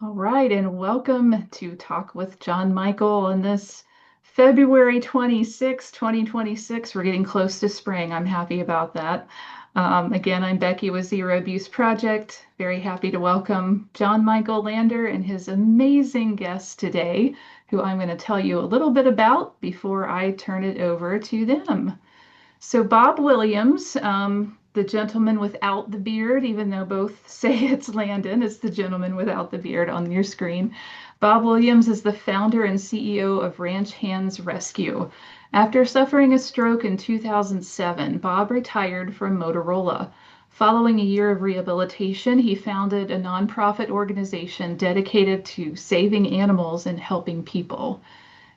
All right, and welcome to Talk with John Michael on this February 26, 2026. We're getting close to spring. I'm happy about that. Again, I'm Becky with Zero Abuse Project. Very happy to welcome John Michael Lander and his amazing guests today, who I'm going to tell you a little bit about before I turn it over to them. So Bob Williams, the gentleman without the beard, even though both say it's Landon, it's the gentleman without the beard on your screen. Bob Williams is the founder and CEO of Ranch Hands Rescue. After suffering a stroke in 2007, Bob retired from Motorola. Following a year of rehabilitation, he founded a nonprofit organization dedicated to saving animals and helping people.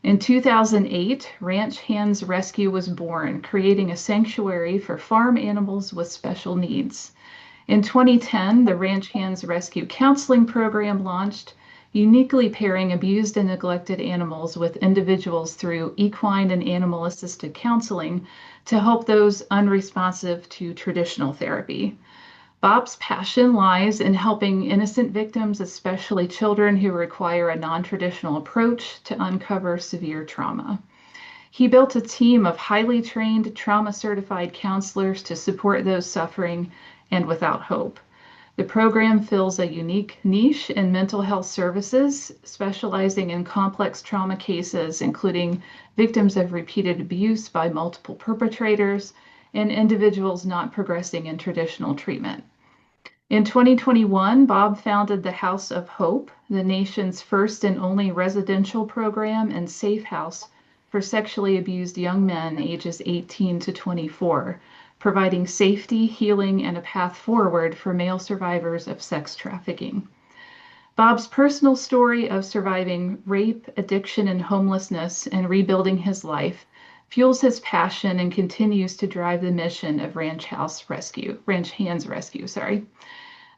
In 2008, Ranch Hands Rescue was born, creating a sanctuary for farm animals with special needs. In 2010, the Ranch Hands Rescue Counseling Program launched, uniquely pairing abused and neglected animals with individuals through equine and animal assisted counseling to help those unresponsive to traditional therapy. Bob's passion lies in helping innocent victims, especially children who require a non-traditional approach to uncover severe trauma. He built a team of highly trained, trauma-certified counselors to support those suffering and without hope. The program fills a unique niche in mental health services, specializing in complex trauma cases, including victims of repeated abuse by multiple perpetrators and individuals not progressing in traditional treatment. In 2021, Bob founded the House of Hope, the nation's first and only residential program and safe house for sexually abused young men ages 18 to 24, providing safety, healing, and a path forward for male survivors of sex trafficking. Bob's personal story of surviving rape, addiction, and homelessness and rebuilding his life fuels his passion and continues to drive the mission of Ranch Hands Rescue,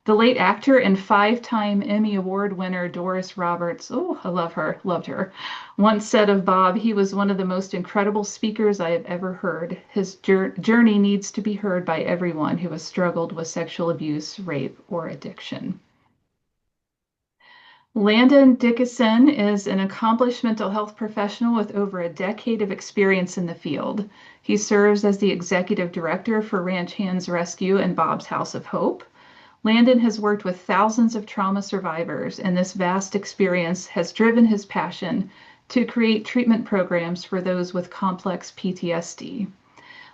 The late actor and five-time Emmy Award winner Doris Roberts, oh, I love her, loved her, once said of Bob, he was one of the most incredible speakers I have ever heard. His journey needs to be heard by everyone who has struggled with sexual abuse, rape, or addiction. Landon Dickeson is an accomplished mental health professional with over a decade of experience in the field. He serves as the executive director for Ranch Hands Rescue and Bob's House of Hope. Landon has worked with thousands of trauma survivors, and this vast experience has driven his passion to create treatment programs for those with complex PTSD.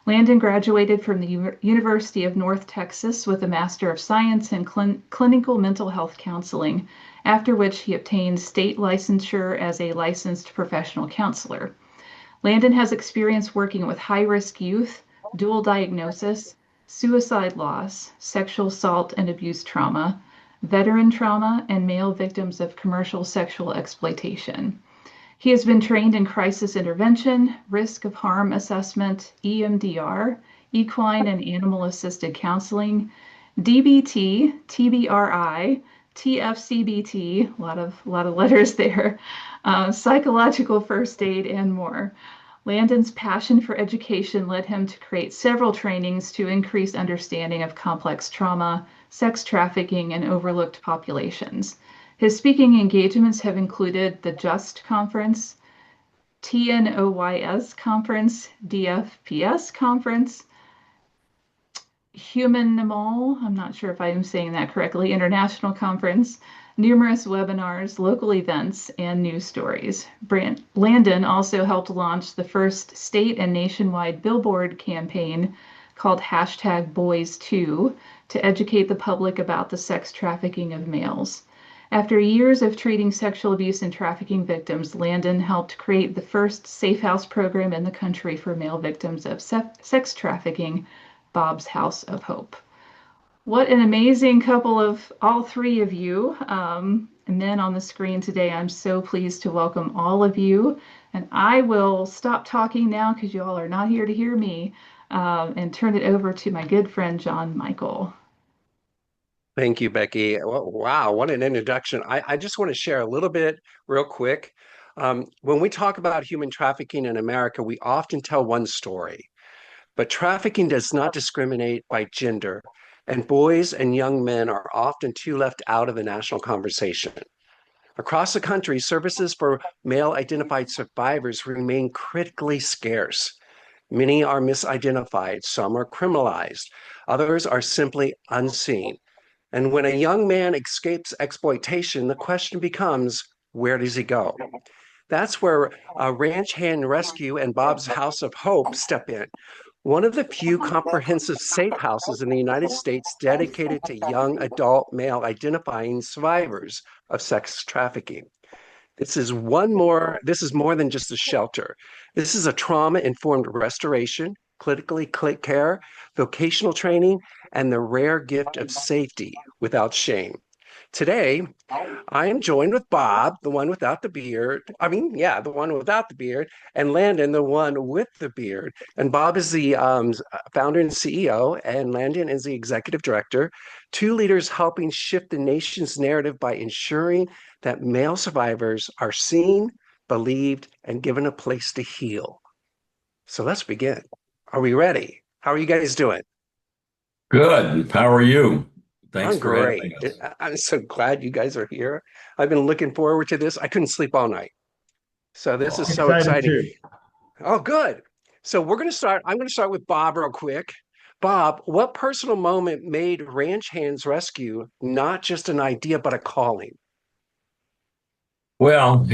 Landon graduated from the University of North Texas with a Master of Science in Clinical Mental Health Counseling, after which he obtained state licensure as a licensed professional counselor. Landon has experience working with high-risk youth, dual diagnosis, suicide loss, sexual assault and abuse trauma, veteran trauma, and male victims of commercial sexual exploitation. He has been trained in crisis intervention, risk of harm assessment, EMDR, equine and animal assisted counseling, DBT, TBRI, TFCBT, a lot of letters there, psychological first aid, and more. Landon's passion for education led him to create several trainings to increase understanding of complex trauma, sex trafficking, and overlooked populations. His speaking engagements have included the JUST Conference, TNOYS Conference, DFPS Conference, Humanimal, I'm not sure if I'm saying that correctly, International Conference, numerous webinars, local events, and news stories. Landon also helped launch the first state and nationwide billboard campaign called #Boys2 to educate the public about the sex trafficking of males. After years of treating sexual abuse and trafficking victims, Landon helped create the first safe house program in the country for male victims of sex trafficking, Bob's House of Hope. What an amazing couple of all three of you men on the screen today. I'm so pleased to welcome all of you. And I will stop talking now because you all are not here to hear me and turn it over to my good friend, John Michael. Thank you, Becky. Well, wow, what an introduction. I just want to share a little bit real quick. When we talk about human trafficking in America, we often tell one story, but trafficking does not discriminate by gender, and boys and young men are often too left out of the national conversation. Across the country, services for male identified survivors remain critically scarce. Many are misidentified, some are criminalized, others are simply unseen. And when a young man escapes exploitation, the question becomes, where does he go? That's where Ranch Hand Rescue and Bob's House of Hope step in. One of the few comprehensive safe houses in the United States dedicated to young adult male identifying survivors of sex trafficking. This is more than just a shelter. This is a trauma-informed restoration, clinically click care, vocational training, and the rare gift of safety without shame. Today, I am joined with Bob, the one without the beard. The one without the beard, and Landon, the one with the beard. And Bob is the founder and CEO, and Landon is the executive director. Two leaders helping shift the nation's narrative by ensuring that male survivors are seen, believed, and given a place to heal. So let's begin. Are we ready? How are you guys doing? Good. How are you? Thanks I'm for great. having us. I'm so glad you guys are here. I've been looking forward to this. I couldn't sleep all night. So this is Well, so Excited exciting. too. Oh, good. So we're going to start. I'm going to start with Bob real quick. Bob, what personal moment made Ranch Hands Rescue not just an idea, but a calling? well,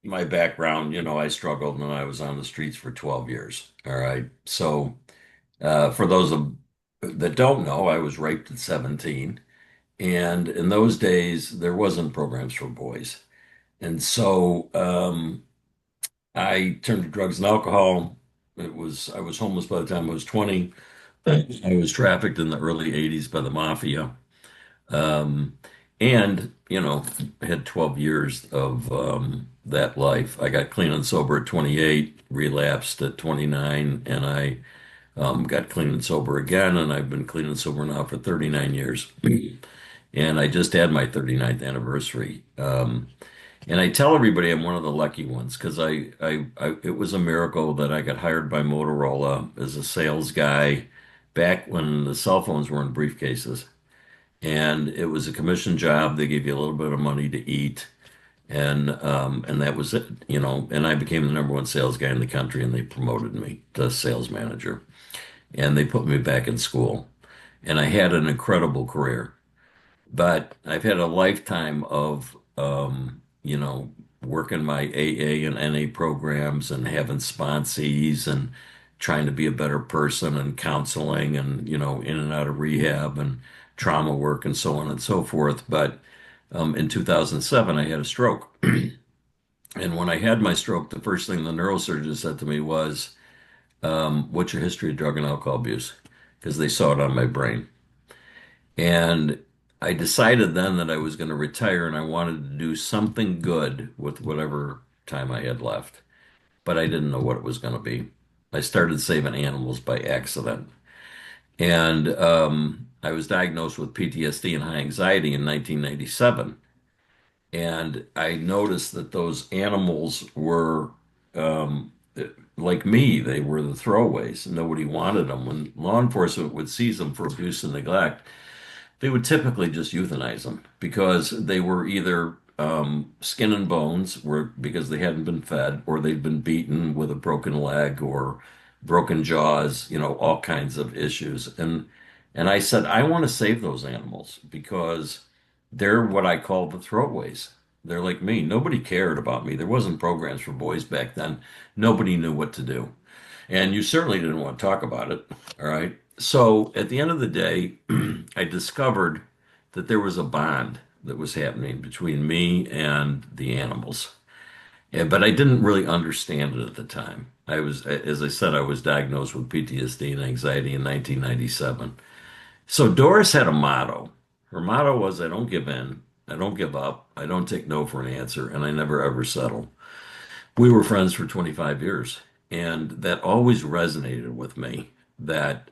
my background, I struggled and I was on the streets for 12 years. All right. So, for those that don't know, I was raped at 17. And in those days, there wasn't programs for boys. And so, I turned to drugs and alcohol. I was homeless by the time I was 20. I was trafficked in the early 80s by the mafia. Um, and, had 12 years of that life. I got clean and sober at 28, relapsed at 29, and I got clean and sober again, and I've been clean and sober now for 39 years. And I just had my 39th anniversary. And I tell everybody I'm one of the lucky ones because it was a miracle that I got hired by Motorola as a sales guy back when the cell phones were in briefcases. And it was a commission job. They gave you a little bit of money to eat, and that was it, And I became the number one sales guy in the country, and they promoted me to sales manager, and they put me back in school, and I had an incredible career. But I've had a lifetime of, working my AA and NA programs and having sponsees and trying to be a better person and counseling and, in and out of rehab and trauma work and so on and so forth. But in 2007, I had a stroke. And when I had my stroke, the first thing the neurosurgeon said to me was, what's your history of drug and alcohol abuse? Because they saw it on my brain. And I decided then that I was going to retire and I wanted to do something good with whatever time I had left, but I didn't know what it was going to be. I started saving animals by accident. And I was diagnosed with PTSD and high anxiety in 1997. And I noticed that those animals were um, like me, they were the throwaways. Nobody wanted them. When law enforcement would seize them for abuse and neglect, they would typically just euthanize them because they were either skin and bones, were because they hadn't been fed, or they'd been beaten with a broken leg or broken jaws, all kinds of issues. And I said, I want to save those animals because they're what I call the throwaways. They're like me. Nobody cared about me. There wasn't programs for boys back then. Nobody knew what to do. And you certainly didn't want to talk about it. All right. So at the end of the day, I discovered that there was a bond that was happening between me and the animals. But I didn't really understand it at the time. As I said, I was diagnosed with PTSD and anxiety in 1997. So Doris had a motto. Her motto was, I don't give in, I don't give up, I don't take no for an answer, and I never ever settle. We were friends for 25 years, and that always resonated with me that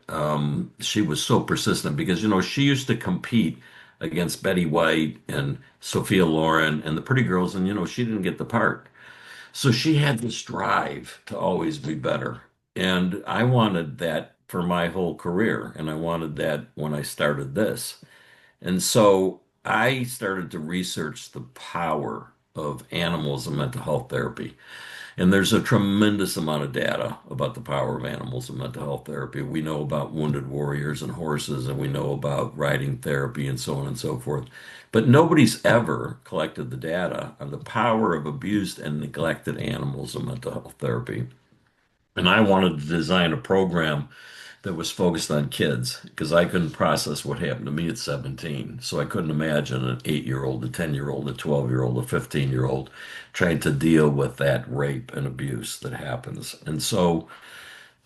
she was so persistent because, she used to compete against Betty White and Sophia Loren and the pretty girls, and, she didn't get the part. So she had this drive to always be better. And I wanted that for my whole career, and I wanted that when I started this. And so I started to research the power of animals and mental health therapy. And there's a tremendous amount of data about the power of animals and mental health therapy. We know about wounded warriors and horses, and we know about riding therapy and so on and so forth. But nobody's ever collected the data on the power of abused and neglected animals and mental health therapy. And I wanted to design a program that was focused on kids because I couldn't process what happened to me at 17. So I couldn't imagine an 8-year-old, a 10-year-old, a 12-year-old, a 15-year-old trying to deal with that rape and abuse that happens. And so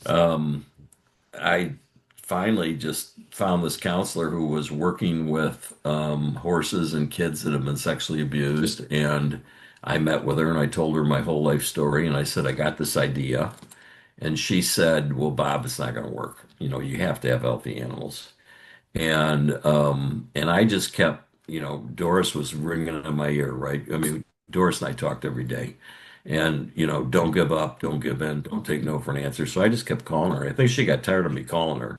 I finally just found this counselor who was working with horses and kids that have been sexually abused. And I met with her and I told her my whole life story. And I said, I got this idea. And she said, well, Bob, it's not going to work. You have to have healthy animals. And I just kept, Doris was ringing in my ear, right? I mean, Doris and I talked every day. And, don't give up, don't give in, don't take no for an answer. So I just kept calling her. I think she got tired of me calling her.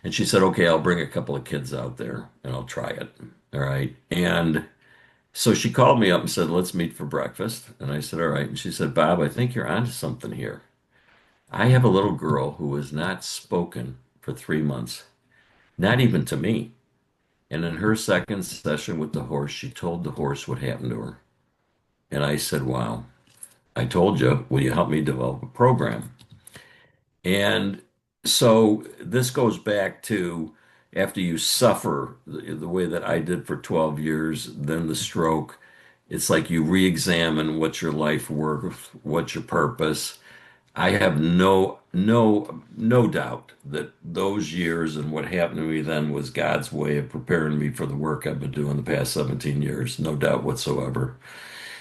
And she said, okay, I'll bring a couple of kids out there and I'll try it. All right. And so she called me up and said, let's meet for breakfast. And I said, all right. And she said, Bob, I think you're onto something here. I have a little girl who has not spoken for 3 months, not even to me. And in her second session with the horse, she told the horse what happened to her. And I said, wow, I told you, will you help me develop a program? And so this goes back to after you suffer the way that I did for 12 years, then the stroke, it's like you re-examine what's your life worth, what's your purpose. I have no doubt that those years and what happened to me then was God's way of preparing me for the work I've been doing the past 17 years, no doubt whatsoever.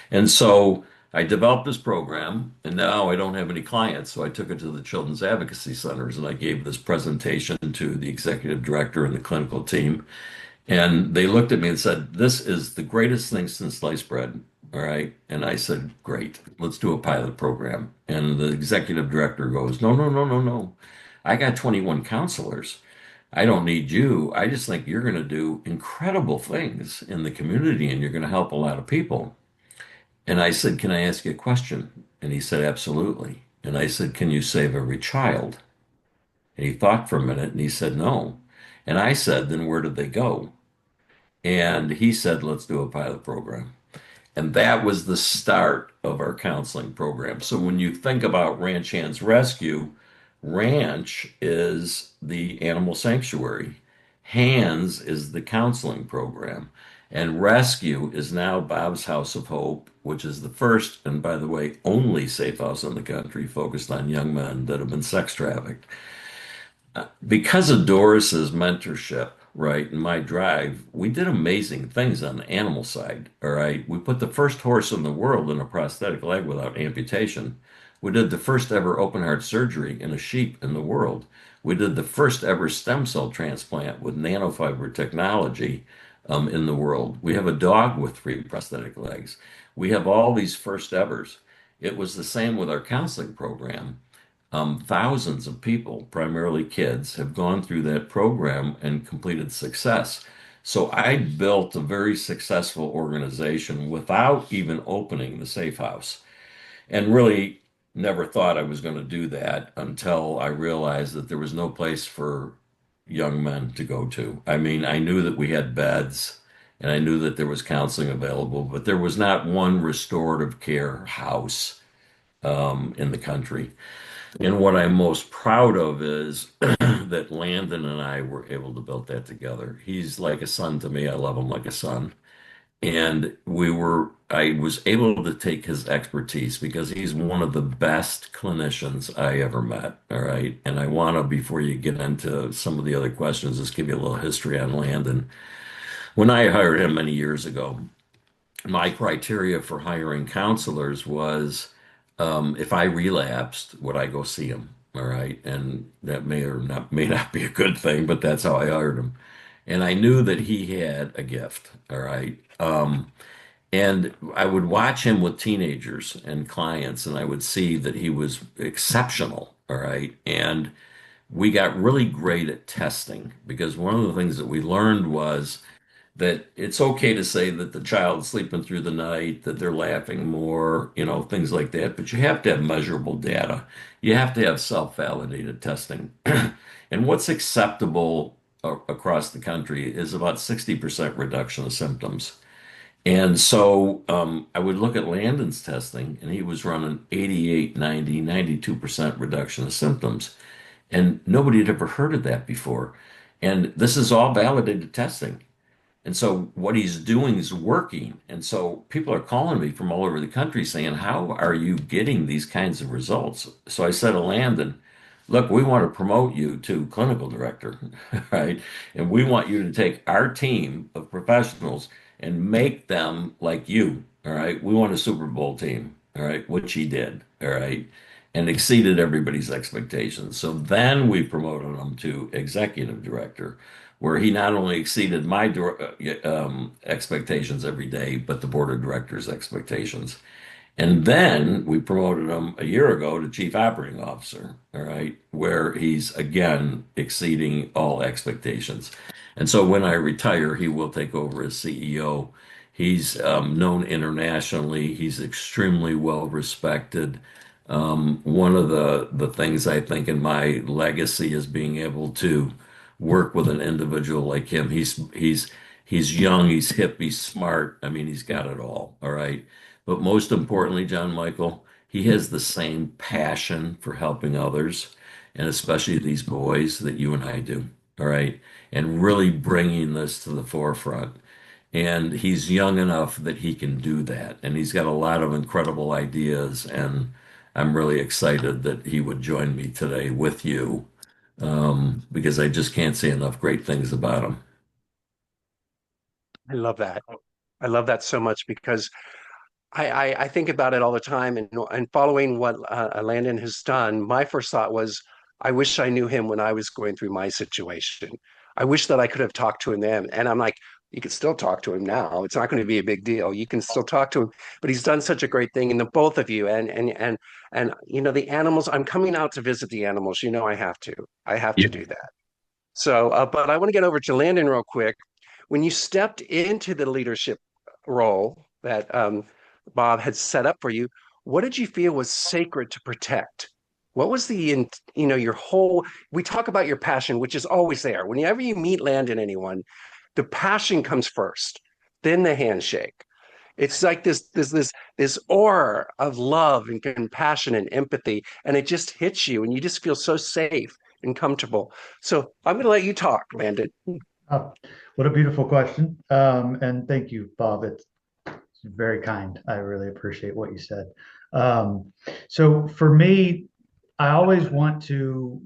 And so I developed this program, and now I don't have any clients. So I took it to the children's advocacy centers and I gave this presentation to the executive director and the clinical team. And they looked at me and said, this is the greatest thing since sliced bread. All right. And I said, great, let's do a pilot program. And the executive director goes, no, no, no, no, no. I got 21 counselors. I don't need you. I just think you're going to do incredible things in the community and you're going to help a lot of people. And I said, can I ask you a question? And he said, absolutely. And I said, can you save every child? And he thought for a minute and he said, no. And I said, then where did they go? And he said, let's do a pilot program. And that was the start of our counseling program. So when you think about Ranch Hands Rescue, Ranch is the animal sanctuary, Hands is the counseling program, and Rescue is now Bob's House of Hope, which is the first and, by the way, only safe house in the country focused on young men that have been sex trafficked. Because of Doris's mentorship, right, and my drive, we did amazing things on the animal side. All right. We put the first horse in the world in a prosthetic leg without amputation. We did the first ever open heart surgery in a sheep in the world. We did the first ever stem cell transplant with nanofiber technology in the world. We have a dog with three prosthetic legs. We have all these first evers. It was the same with our counseling program. Thousands of people, primarily kids, have gone through that program and completed success. So I built a very successful organization without even opening the safe house, and really never thought I was going to do that until I realized that there was no place for young men to go to. I mean, I knew that we had beds and I knew that there was counseling available, but there was not one restorative care house in the country. And what I'm most proud of is that Landon and I were able to build that together. He's like a son to me. I love him like a son. And I was able to take his expertise because he's one of the best clinicians I ever met. All right. And I want to, before you get into some of the other questions, just give you a little history on Landon. When I hired him many years ago, my criteria for hiring counselors was if I relapsed, would I go see him? All right. And that may not be a good thing, but that's how I hired him. And I knew that he had a gift. All right. And I would watch him with teenagers and clients, and I would see that he was exceptional. All right. And we got really great at testing because one of the things that we learned was that it's okay to say that the child's sleeping through the night, that they're laughing more, things like that, but you have to have measurable data. You have to have self-validated testing. And what's acceptable across the country is about 60% reduction of symptoms. And so I would look at Landon's testing, and he was running 88, 90, 92% reduction of symptoms. And nobody had ever heard of that before. And this is all validated testing. And so what he's doing is working. And so people are calling me from all over the country saying, how are you getting these kinds of results? So I said to Landon, look, we want to promote you to clinical director, right? And we want you to take our team of professionals and make them like you, all right? We want a Super Bowl team, all right? Which he did, all right? And exceeded everybody's expectations. So then we promoted him to executive director, where he not only exceeded my expectations every day, but the board of directors' expectations. And then we promoted him a year ago to chief operating officer, all right, where he's again exceeding all expectations. And so when I retire, he will take over as CEO. He's known internationally. He's extremely well respected. One of the things I think in my legacy is being able to work with an individual like him. He's young, he's hip, he's smart. I mean, he's got it all right? But most importantly, John Michael, he has the same passion for helping others, and especially these boys that you and I do, all right? And really bringing this to the forefront. And he's young enough that he can do that. And he's got a lot of incredible ideas. And I'm really excited that he would join me today with you, because I just can't say enough great things about him. I love that. I love that so much because I think about it all the time, and following what Landon has done, my first thought was, I wish I knew him when I was going through my situation. I wish that I could have talked to him then. And I'm like, you can still talk to him now. It's not going to be a big deal. You can still talk to him, but he's done such a great thing. And the both of you, and the animals. I'm coming out to visit the animals. I have to. I have to Yeah. do that. So, but I want to get over to Landon real quick. When you stepped into the leadership role that Bob had set up for you, what did you feel was sacred to protect? What was your whole, we talk about your passion, which is always there. Whenever you meet Landon, anyone, the passion comes first, then the handshake. It's like this aura of love and compassion and empathy, and it just hits you, and you just feel so safe and comfortable. So I'm going to let you talk, Landon. Oh, what a beautiful question. And thank you, Bob. It's very kind. I really appreciate what you said. So for me, I always want to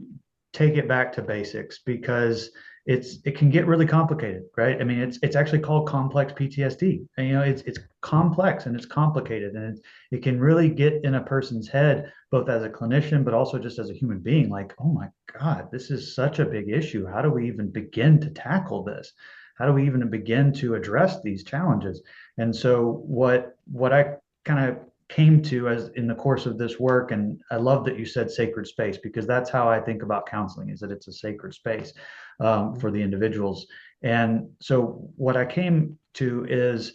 take it back to basics because it can get really complicated, right? I mean, it's actually called complex PTSD. And it's complex and it's complicated, and it can really get in a person's head, both as a clinician but also just as a human being. Like, oh my God, this is such a big issue. How do we even begin to tackle this? How do we even begin to address these challenges? And so what I kind of came to as in the course of this work, and I love that you said sacred space, because that's how I think about counseling, is that it's a sacred space for the individuals. And so what I came to is,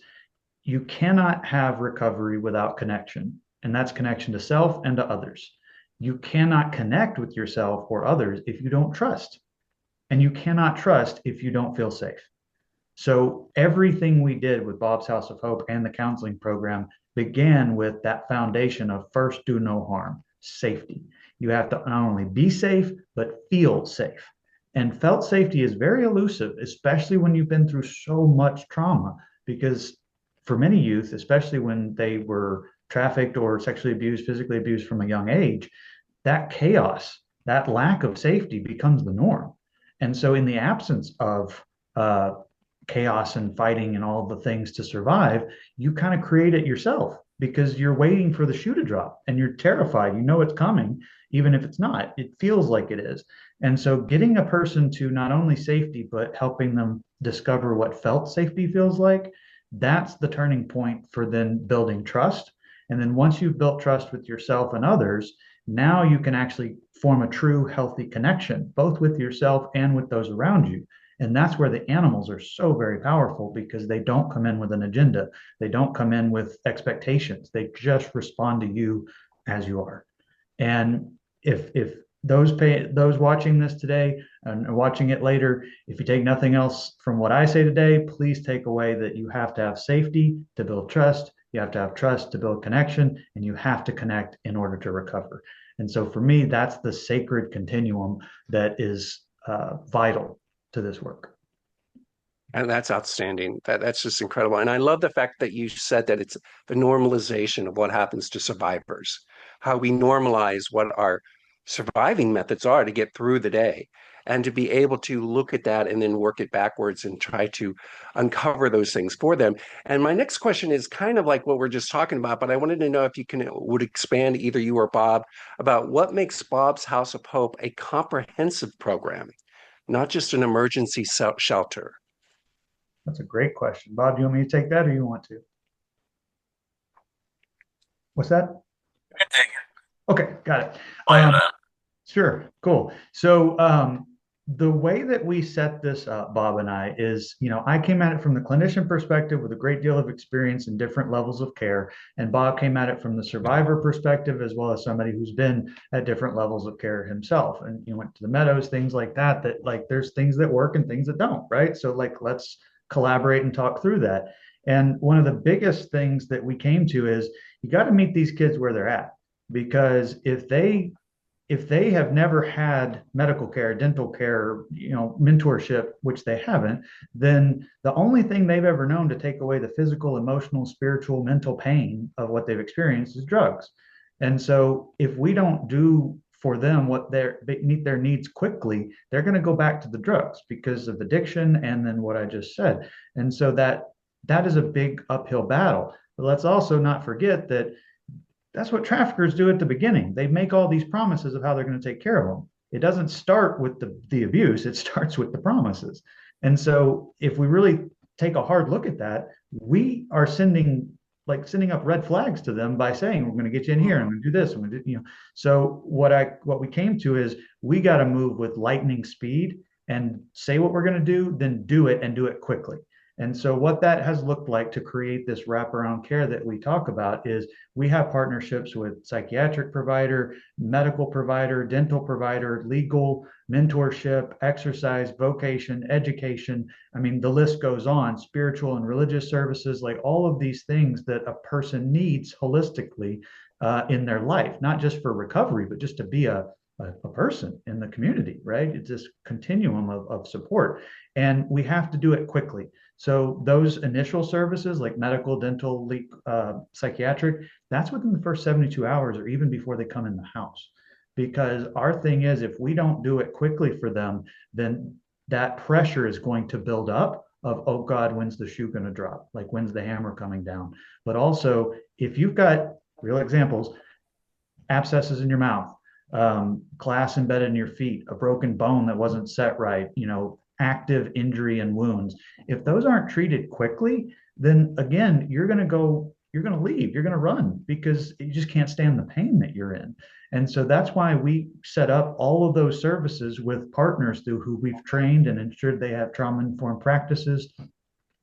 you cannot have recovery without connection, and that's connection to self and to others. You cannot connect with yourself or others if you don't trust, and you cannot trust if you don't feel safe. So everything we did with Bob's House of Hope and the counseling program began with that foundation of first do no harm, safety. You have to not only be safe, but feel safe. And felt safety is very elusive, especially when you've been through so much trauma, because for many youth, especially when they were trafficked or sexually abused, physically abused from a young age, that chaos, that lack of safety becomes the norm. And so in the absence of chaos and fighting and all the things to survive, you kind of create it yourself because you're waiting for the shoe to drop and you're terrified. You know it's coming, even if it's not. It feels like it is. And so getting a person to not only safety, but helping them discover what felt safety feels like, that's the turning point for then building trust. And then once you've built trust with yourself and others, now you can actually form a true healthy connection, both with yourself and with those around you. And that's where the animals are so very powerful, because they don't come in with an agenda. They don't come in with expectations. They just respond to you as you are. And if those watching this today and watching it later, if you take nothing else from what I say today, please take away that you have to have safety to build trust. You have to have trust to build connection, and you have to connect in order to recover. And so for me, that's the sacred continuum that is vital to this work. And that's outstanding. That's just incredible. And I love the fact that you said that it's the normalization of what happens to survivors, how we normalize what our surviving methods are to get through the day, and to be able to look at that and then work it backwards and try to uncover those things for them. And my next question is kind of like what we're just talking about, but I wanted to know if you would expand, either you or Bob, about what makes Bob's House of Hope a comprehensive program, not just an emergency shelter. That's a great question. Bob, do you want me to take that, or you want to? What's that? Okay, got it. Sure, cool. So the way that we set this up, Bob and I, is, I came at it from the clinician perspective with a great deal of experience in different levels of care, and Bob came at it from the survivor perspective, as well as somebody who's been at different levels of care himself, and went to the Meadows, things like that. That, like, there's things that work and things that don't, right? So, like, let's collaborate and talk through that. And one of the biggest things that we came to is, you got to meet these kids where they're at, because if they have never had medical care, dental care, mentorship, which they haven't, then the only thing they've ever known to take away the physical, emotional, spiritual, mental pain of what they've experienced is drugs. And so if we don't do for them what they meet their needs quickly, they're going to go back to the drugs because of addiction, and then what I just said. And so that is a big uphill battle. But let's also not forget that that's what traffickers do at the beginning. They make all these promises of how they're going to take care of them. It doesn't start with the abuse, it starts with the promises. And so if we really take a hard look at that, we are sending up red flags to them by saying, we're going to get you in here, and I'm going to do this, and we do, So what we came to is, we got to move with lightning speed and say what we're going to do, then do it, and do it quickly. And so what that has looked like to create this wraparound care that we talk about is, we have partnerships with psychiatric provider, medical provider, dental provider, legal, mentorship, exercise, vocation, education. I mean, the list goes on, spiritual and religious services, like all of these things that a person needs holistically in their life, not just for recovery, but just to be a person in the community, right? It's this continuum of support, and we have to do it quickly. So those initial services, like medical, dental, psychiatric, that's within the first 72 hours, or even before they come in the house. Because our thing is, if we don't do it quickly for them, then that pressure is going to build up of, oh God, when's the shoe going to drop? Like, when's the hammer coming down? But also, if you've got real examples, abscesses in your mouth, glass embedded in your feet, a broken bone that wasn't set right, active injury and wounds. If those aren't treated quickly, then again, you're going to leave, you're going to run, because you just can't stand the pain that you're in. And so that's why we set up all of those services with partners through who we've trained and ensured they have trauma-informed practices,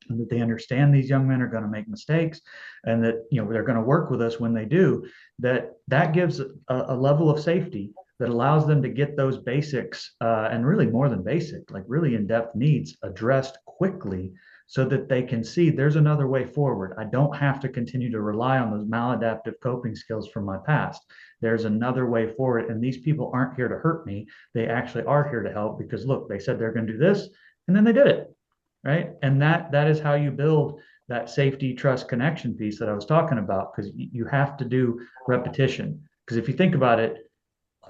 and that they understand these young men are going to make mistakes, and that they're going to work with us when they do. That gives a level of safety that allows them to get those basics, and really more than basic, like really in-depth needs addressed quickly, so that they can see there's another way forward. I don't have to continue to rely on those maladaptive coping skills from my past. There's another way forward, and these people aren't here to hurt me. They actually are here to help, because look, they said they're going to do this, and then they did it, right? And that is how you build that safety, trust, connection piece that I was talking about, because you have to do repetition. Because if you think about it,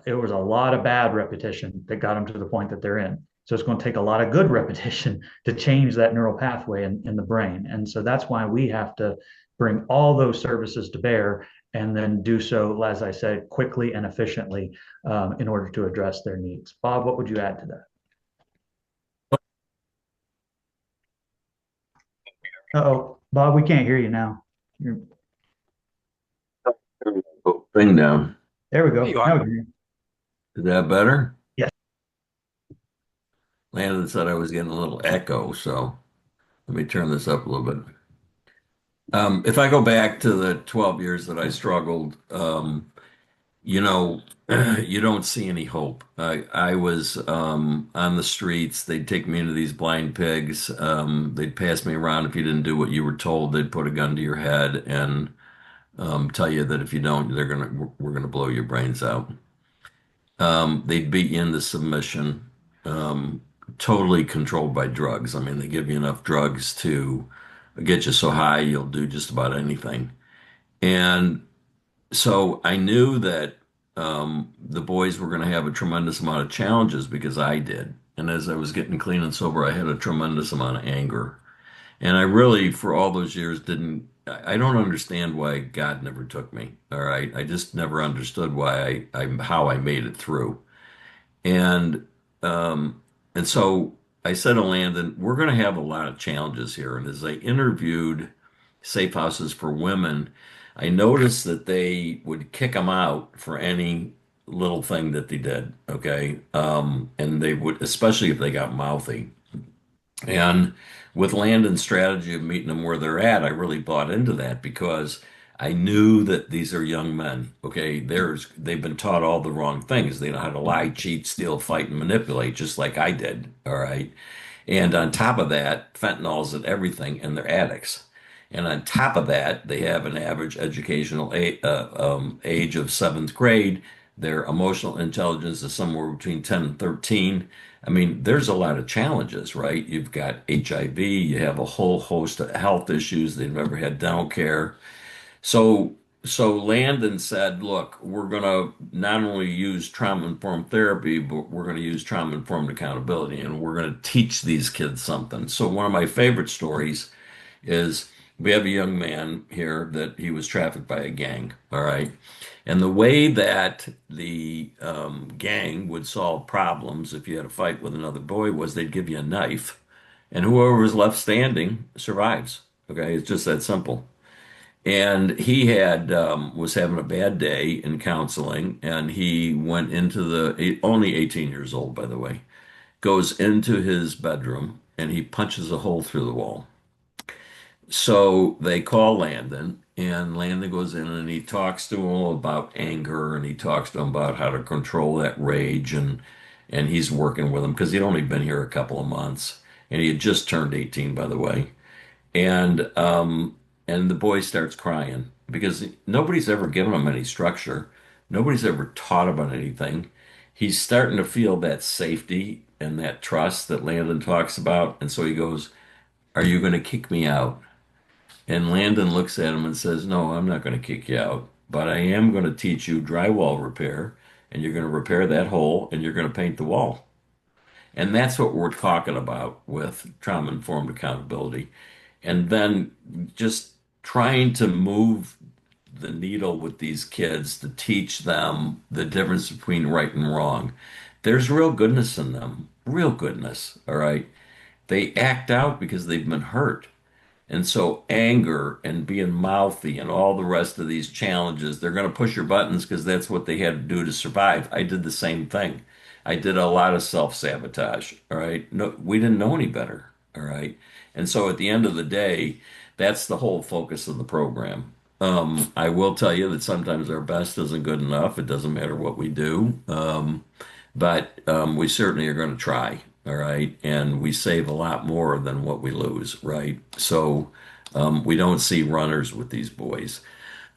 it was a lot of bad repetition that got them to the point that they're in. So it's going to take a lot of good repetition to change that neural pathway in the brain. And so that's why we have to bring all those services to bear, and then do so, as I said, quickly and efficiently, in order to address their needs. Bob, what would you add to that? Uh-oh, Bob, we can't hear you now. Thing down. There we go. There you are. Now we can hear you. Is that better? Yes. Landon said I was getting a little echo, so let me turn this up a little bit. If I go back to the 12 years that I struggled, you know, you don't see any hope. I was on the streets. They'd take me into these blind pigs. They'd pass me around. If you didn't do what you were told, they'd put a gun to your head and tell you that if you don't, we're gonna blow your brains out. They'd beat you into submission, um, totally controlled by drugs. I mean, they give you enough drugs to get you so high you'll do just about anything. And so I knew that the boys were going to have a tremendous amount of challenges because I did. And as I was getting clean and sober, I had a tremendous amount of anger. And I really, for all those years, didn't. I don't understand why God never took me. All right, I just never understood why how I made it through. And um, and so I said to Landon, we're going to have a lot of challenges here. And as I interviewed safe houses for women, I noticed that they would kick them out for any little thing that they did. Okay. And they would, especially if they got mouthy. And with Landon's strategy of meeting them where they're at, I really bought into that because I knew that these are young men. Okay, they've been taught all the wrong things. They know how to lie, cheat, steal, fight, and manipulate, just like I did. All right. And on top of that, fentanyl's at everything, and they're addicts. And on top of that, they have an average educational age of seventh grade. Their emotional intelligence is somewhere between 10 and 13. I mean, there's a lot of challenges, right? You've got HIV, you have a whole host of health issues. They've never had dental care. So, so Landon said, look, we're going to not only use trauma-informed therapy, but we're going to use trauma-informed accountability, and we're going to teach these kids something. So one of my favorite stories is we have a young man here that he was trafficked by a gang. All right. And the way that the gang would solve problems if you had a fight with another boy was they'd give you a knife, and whoever was left standing survives. Okay. It's just that simple. And he had was having a bad day in counseling, and he went into only 18 years old, by the way, goes into his bedroom and he punches a hole through the wall. So they call Landon, and Landon goes in and he talks to him about anger, and he talks to him about how to control that rage, and he's working with him because he'd only been here a couple of months, and he had just turned 18, by the way. And the boy starts crying because nobody's ever given him any structure. Nobody's ever taught him anything. He's starting to feel that safety and that trust that Landon talks about, and so he goes, "Are you going to kick me out?" And Landon looks at him and says, "No, I'm not going to kick you out, but I am going to teach you drywall repair, and you're going to repair that hole, and you're going to paint the wall." And that's what we're talking about with trauma-informed accountability. And then just trying to move the needle with these kids to teach them the difference between right and wrong. There's real goodness in them, real goodness, all right? They act out because they've been hurt. And so anger and being mouthy and all the rest of these challenges, they're going to push your buttons because that's what they had to do to survive. I did the same thing. I did a lot of self-sabotage. All right. No, we didn't know any better. All right. And so at the end of the day, that's the whole focus of the program. I will tell you that sometimes our best isn't good enough. It doesn't matter what we do. But we certainly are going to try. All right. And we save a lot more than what we lose. Right. So we don't see runners with these boys,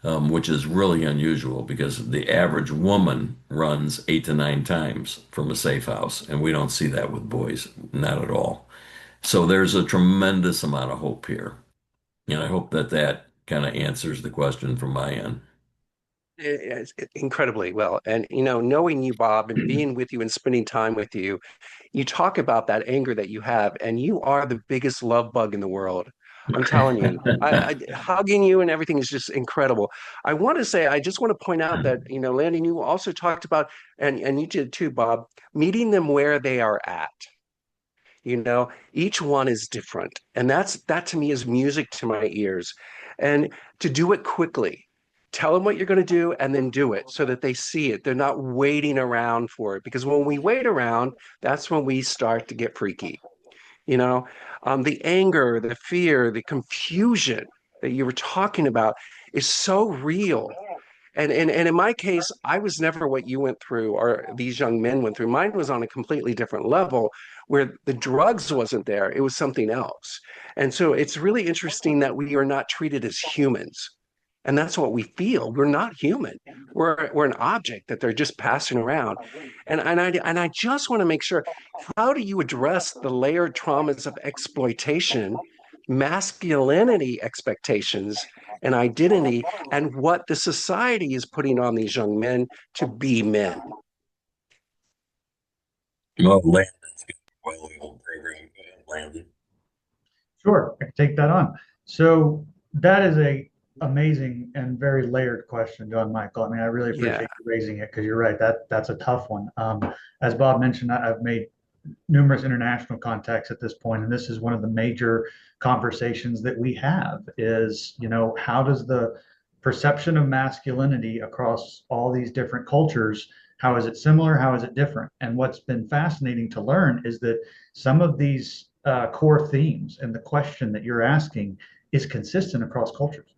which is really unusual because the average woman runs 8 to 9 times from a safe house. And we don't see that with boys, not at all. So there's a tremendous amount of hope here. And I hope that that kind of answers the question from my end. Incredibly well. And, knowing you, Bob, and being with you and spending time with you, you talk about that anger that you have, and you are the biggest love bug in the world. I'm telling you, hugging you and everything is just incredible. I want to say, I just want to point out that, Landon, you also talked about, and you did too, Bob, meeting them where they are at. Each one is different. And that to me is music to my ears. And to do it quickly. Tell them what you're going to do and then do it so that they see it. They're not waiting around for it, because when we wait around, that's when we start to get freaky. You know, the anger, the fear, the confusion that you were talking about is so real. And in my case, I was never what you went through or these young men went through. Mine was on a completely different level where the drugs wasn't there. It was something else. And so it's really interesting that we are not treated as humans. And that's what we feel. We're not human. We're an object that they're just passing around. And I just want to make sure, how do you address the layered traumas of exploitation, masculinity expectations, and identity, and what the society is putting on these young men to be men? Well, Landon's got a well-oiled program. Go ahead, Landon. Sure, I can take that on. So that is a amazing and very layered question, John Michael. I mean, I really Yeah. appreciate you raising it because you're right. That's a tough one. As Bob mentioned, I've made numerous international contacts at this point, and this is one of the major conversations that we have is, how does the perception of masculinity across all these different cultures, how is it similar? How is it different? And what's been fascinating to learn is that some of these core themes and the question that you're asking is consistent across cultures.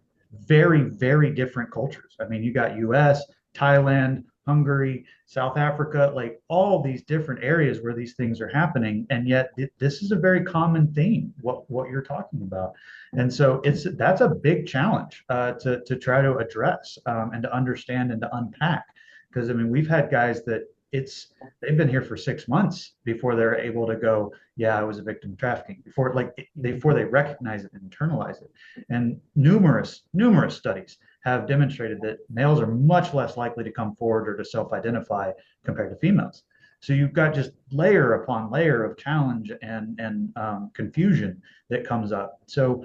Very, very different cultures. I mean, you got US, Thailand, Hungary, South Africa, like all these different areas where these things are happening, and yet this is a very common theme. What you're talking about, and so that's a big challenge to try to address and to understand and to unpack. Because I mean, we've had guys that they've been here for 6 months before they're able to go, yeah, I was a victim of trafficking, before they recognize it and internalize it. And numerous studies have demonstrated that males are much less likely to come forward or to self-identify compared to females. So you've got just layer upon layer of challenge and confusion that comes up. So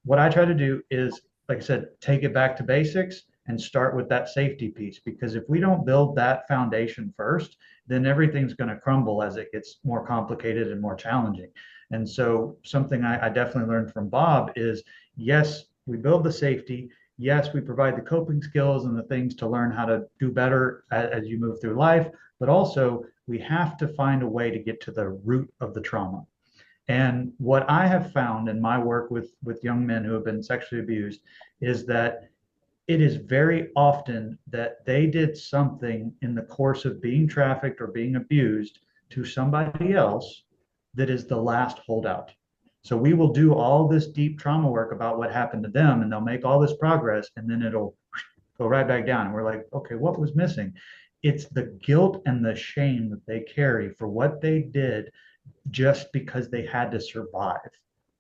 what I try to do is, like I said, take it back to basics and start with that safety piece. Because if we don't build that foundation first, then everything's going to crumble as it gets more complicated and more challenging. And so something I definitely learned from Bob is, yes, we build the safety. Yes, we provide the coping skills and the things to learn how to do better as you move through life, but also we have to find a way to get to the root of the trauma. And what I have found in my work with young men who have been sexually abused is that it is very often that they did something in the course of being trafficked or being abused to somebody else that is the last holdout. So we will do all this deep trauma work about what happened to them, and they'll make all this progress, and then it'll go right back down. And we're like, okay, what was missing? It's the guilt and the shame that they carry for what they did just because they had to survive.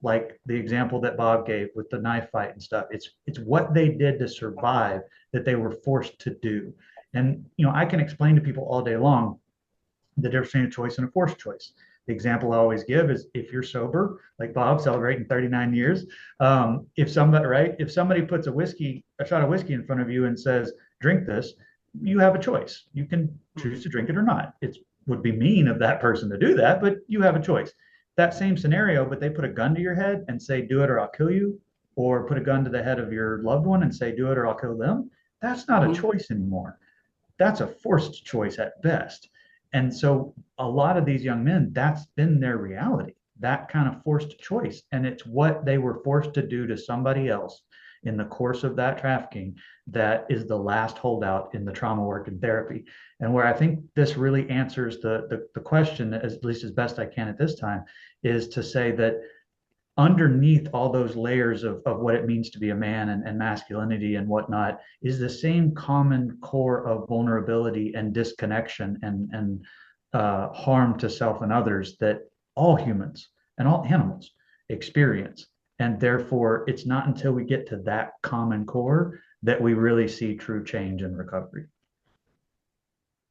Like the example that Bob gave with the knife fight and stuff. It's what they did to survive that they were forced to do. And I can explain to people all day long the difference between a choice and a forced choice. The example I always give is if you're sober, like Bob, celebrating 39 years, if somebody puts a shot of whiskey in front of you and says, drink this, you have a choice. You can choose to drink it or not. It would be mean of that person to do that, but you have a choice. That same scenario, but they put a gun to your head and say, do it or I'll kill you, or put a gun to the head of your loved one and say, do it or I'll kill them. That's not a choice anymore. That's a forced choice at best. And so a lot of these young men, that's been their reality, that kind of forced choice. And it's what they were forced to do to somebody else in the course of that trafficking that is the last holdout in the trauma work and therapy. And where I think this really answers the question, at least as best I can at this time, is to say that underneath all those layers of what it means to be a man and masculinity and whatnot is the same common core of vulnerability and disconnection and harm to self and others that all humans and all animals experience. And therefore, it's not until we get to that common core that we really see true change and recovery.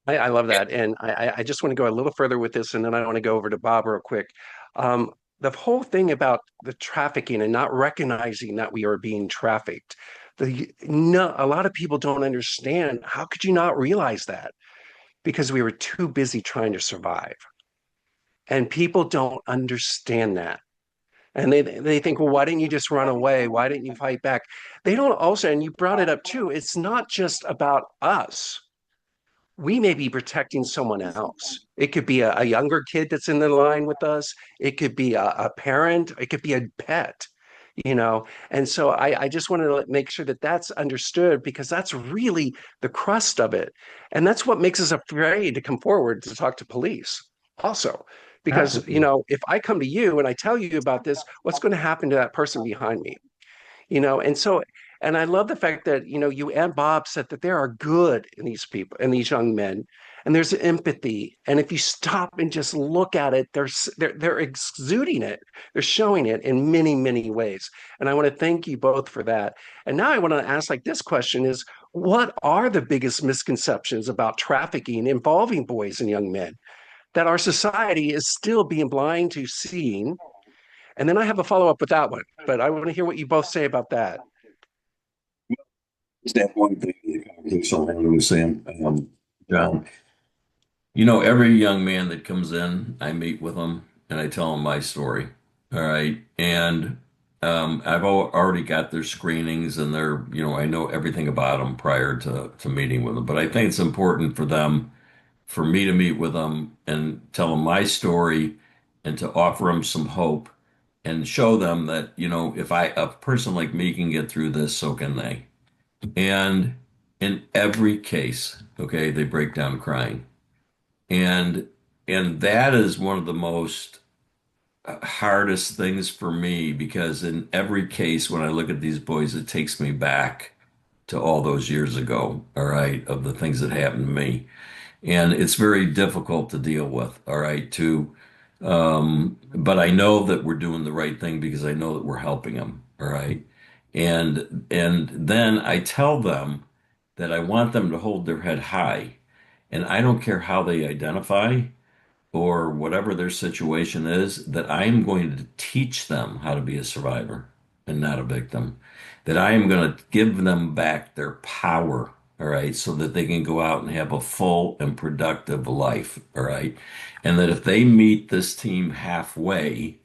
I love that. And I just want to go a little further with this, and then I want to go over to Bob real quick. The whole thing about the trafficking and not recognizing that we are being trafficked. No, a lot of people don't understand. How could you not realize that? Because we were too busy trying to survive. And people don't understand that. And they think, well, why didn't you just run away? Why didn't you fight back? They don't also, and you brought it up too, it's not just about us. We may be protecting someone else. It could be a younger kid that's in the line with us. It could be a parent. It could be a pet, you know. And so I just want to make sure that that's understood because that's really the crust of it. And that's what makes us afraid to come forward to talk to police also. Because, you Absolutely. know, if I come to you and I tell you about this, what's going to happen to that person behind me? You know, and so, and I love the fact that, you know, you and Bob said that there are good in these people, in these young men, and there's empathy. And if you stop and just look at it, they're exuding it, they're showing it in many, many ways. And I want to thank you both for that. And now I want to ask like this question is, what are the biggest misconceptions about trafficking involving boys and young men that our society is still being blind to seeing? And then I have a follow up with that one, but I want to hear what you both say about that. Is that one thing so Landon was saying, John? You know, every young man that comes in, I meet with them and I tell them my story. All right. And already got their screenings and I know everything about them prior to meeting with them. But I think it's important for me to meet with them and tell them my story and to offer them some hope and show them that, if a person like me can get through this, so can they. And in every case, okay, they break down crying. And and that is one of the most hardest things for me because in every case when I look at these boys, it takes me back to all those years ago, all right, of the things that happened to me. And it's very difficult to deal with, all right, but I know that we're doing the right thing because I know that we're helping them, all right. And then I tell them that I want them to hold their head high, and I don't care how they identify or whatever their situation is, that I am going to teach them how to be a survivor and not a victim. That I am going to give them back their power, all right, so that they can go out and have a full and productive life, all right. And that if they meet this team halfway,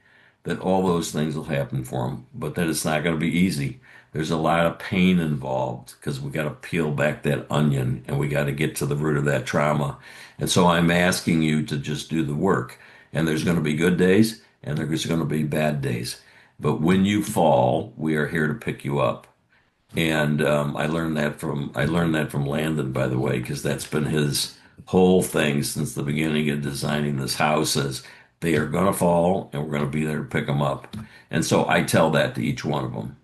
that all those things will happen for them, but that it's not going to be easy. There's a lot of pain involved because we got to peel back that onion and we got to get to the root of that trauma. And so I'm asking you to just do the work. And there's going to be good days and there's going to be bad days. But when you fall, we are here to pick you up. And I learned that from Landon, by the way, because that's been his whole thing since the beginning of designing this house is they are going to fall and we're going to be there to pick them up. And so I tell that to each one of them.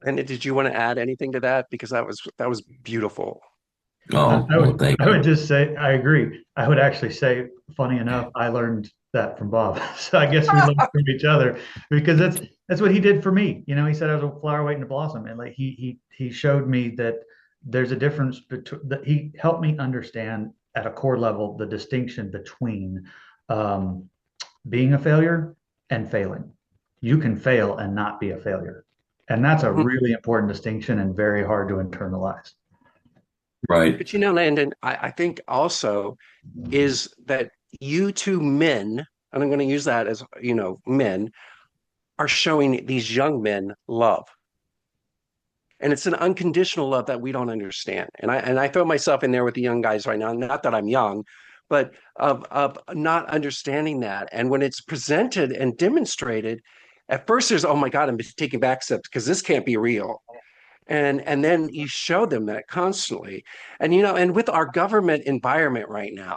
And did you want to add anything to that? Because that was beautiful. Oh, well, thank I would you. just say I agree. I would actually say, funny enough, I learned that from Bob. So I guess we learned from each other because that's what he did for me. You know, he said I was a flower waiting to blossom, and like he showed me that there's a difference between that. He helped me understand at a core level the distinction between um, being a failure and failing. You can fail and not be a failure, and that's a really important distinction and very hard to internalize. Right. But you know, Landon, I think also is that you two men, and I'm going to use that as, you know, men, are showing these young men love. And it's an unconditional love that we don't understand. And I throw myself in there with the young guys right now, not that I'm young, but of not understanding that. And when it's presented and demonstrated, at first there's, oh my God, I'm taking back steps because this can't be real. And then you show them that constantly. And you know, and with our government environment right now,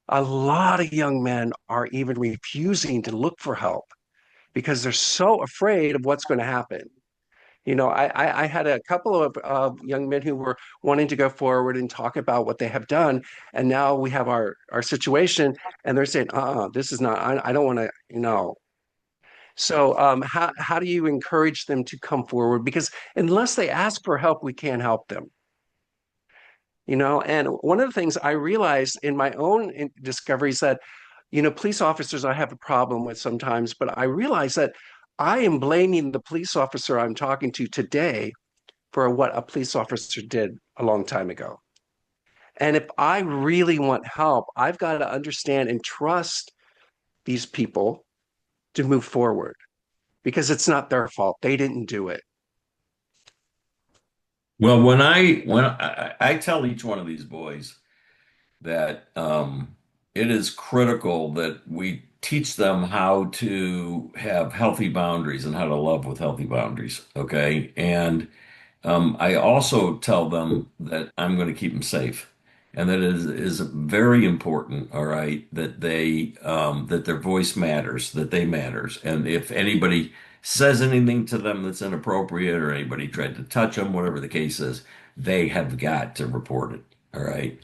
a lot of young men are even refusing to look for help because they're so afraid of what's going to happen. You know, I had a couple of young men who were wanting to go forward and talk about what they have done, and now we have our situation, and they're saying, this is not. I don't want to, you know. So, how do you encourage them to come forward? Because unless they ask for help, we can't help them. You know, and one of the things I realized in my own discoveries that, you know, police officers I have a problem with sometimes, but I realize that I am blaming the police officer I'm talking to today for what a police officer did a long time ago. And if I really want help, I've got to understand and trust these people to move forward because it's not their fault. They didn't do it. Well, when I tell each one of these boys that it is critical that we teach them how to have healthy boundaries and how to love with healthy boundaries. Okay. And I also tell them that I'm going to keep them safe, and that is very important. All right, that that their voice matters, that they matters, and if anybody says anything to them that's inappropriate, or anybody tried to touch them, whatever the case is, they have got to report it. All right.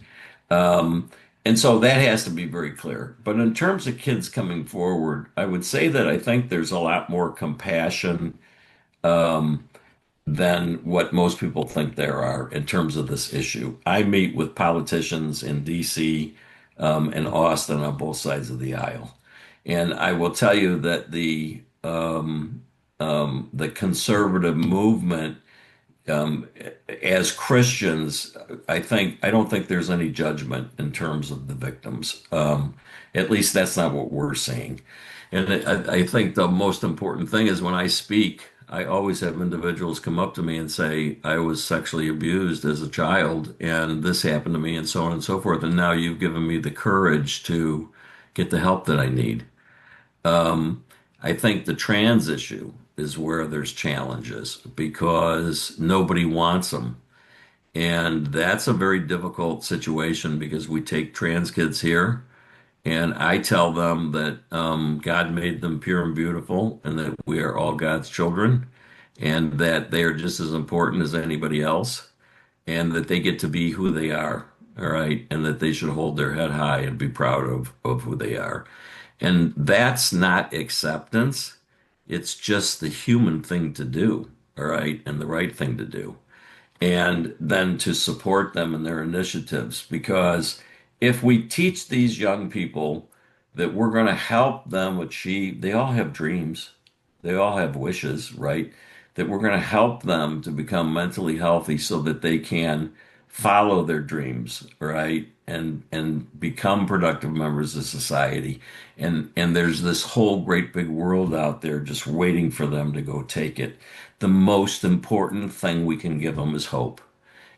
Um, and so that has to be very clear. But in terms of kids coming forward, I would say that I think there's a lot more compassion. Um, than what most people think there are in terms of this issue. I meet with politicians in DC and Austin on both sides of the aisle. And I will tell you that the conservative movement, um, as Christians, I don't think there's any judgment in terms of the victims. At least that's not what we're seeing. And I think the most important thing is when I speak, I always have individuals come up to me and say, I was sexually abused as a child, and this happened to me, and so on and so forth. And now you've given me the courage to get the help that I need. Um, I think the trans issue is where there's challenges because nobody wants them. And that's a very difficult situation because we take trans kids here and I tell them that God made them pure and beautiful and that we are all God's children and that they are just as important as anybody else and that they get to be who they are. All right. And that they should hold their head high and be proud of who they are. And that's not acceptance. It's just the human thing to do. All right. And the right thing to do and then to support them in their initiatives. Because if we teach these young people that we're going to help them achieve, they all have dreams, they all have wishes, right? That we're going to help them to become mentally healthy so that they can follow their dreams, right? And become productive members of society. And there's this whole great big world out there just waiting for them to go take it. The most important thing we can give them is hope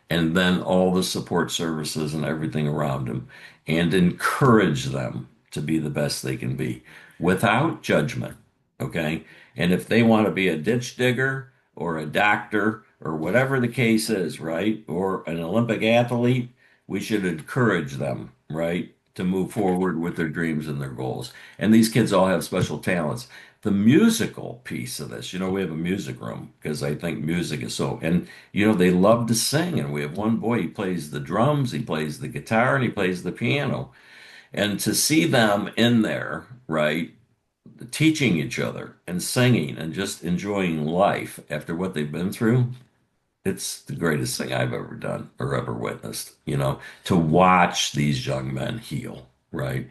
and then all the support services and everything around them and encourage them to be the best they can be without judgment. Okay. And if they want to be a ditch digger or a doctor or whatever the case is, right? Or an Olympic athlete, we should encourage them, right? To move forward with their dreams and their goals. And these kids all have special talents. The musical piece of this, we have a music room because I think music is so, and they love to sing. And we have one boy, he plays the drums, he plays the guitar, and he plays the piano. And to see them in there, right, teaching each other and singing and just enjoying life after what they've been through, it's the greatest thing I've ever done or ever witnessed, to watch these young men heal, right?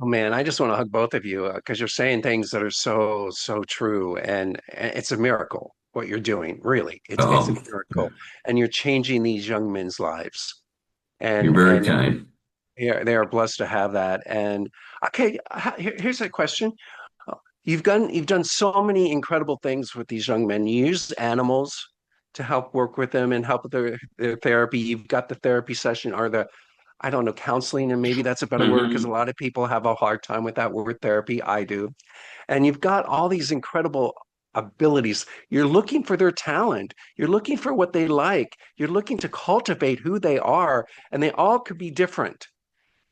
Oh man, I just want to hug both of you because you're saying things that are so, so true. And it's a miracle what you're doing, really. It's a Um, miracle. And you're changing these young men's lives. you're very And kind. they are blessed to have that. And okay, here's a question. You've done so many incredible things with these young men. You use animals to help work with them and help with their therapy. You've got the therapy session or the I don't know, counseling, and maybe that's a better word because a Hmm. lot of people have a hard time with that word therapy. I do. And you've got all these incredible abilities. You're looking for their talent. You're looking for what they like. You're looking to cultivate who they are, and they all could be different.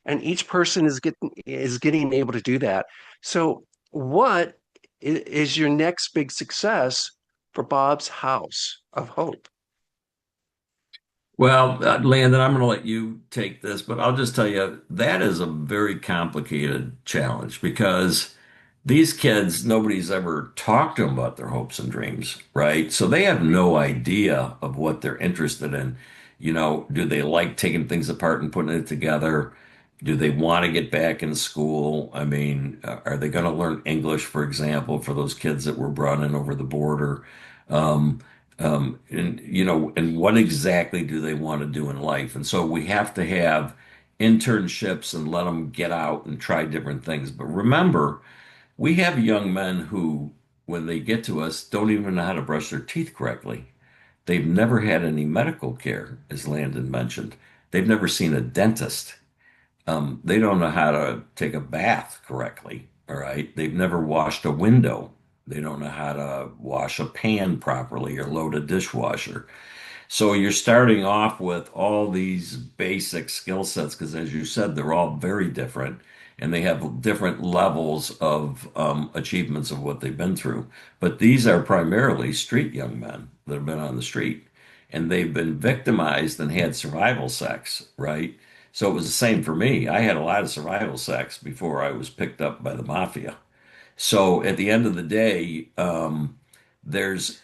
And each person is getting able to do that. So, what is your next big success for Bob's House of Hope? Well, Landon, I'm going to let you take this, but I'll just tell you that is a very complicated challenge because these kids, nobody's ever talked to them about their hopes and dreams, right? So they have no idea of what they're interested in. Do they like taking things apart and putting it together? Do they want to get back in school? I mean, are they going to learn English, for example, for those kids that were brought in over the border? Um, And what exactly do they want to do in life? And so we have to have internships and let them get out and try different things. But remember, we have young men who, when they get to us, don't even know how to brush their teeth correctly. They've never had any medical care, as Landon mentioned. They've never seen a dentist. They don't know how to take a bath correctly. All right. They've never washed a window. They don't know how to wash a pan properly or load a dishwasher. So you're starting off with all these basic skill sets because, as you said, they're all very different and they have different levels of achievements of what they've been through. But these are primarily street young men that have been on the street and they've been victimized and had survival sex, right? So it was the same for me. I had a lot of survival sex before I was picked up by the mafia. So at the end of the day, there's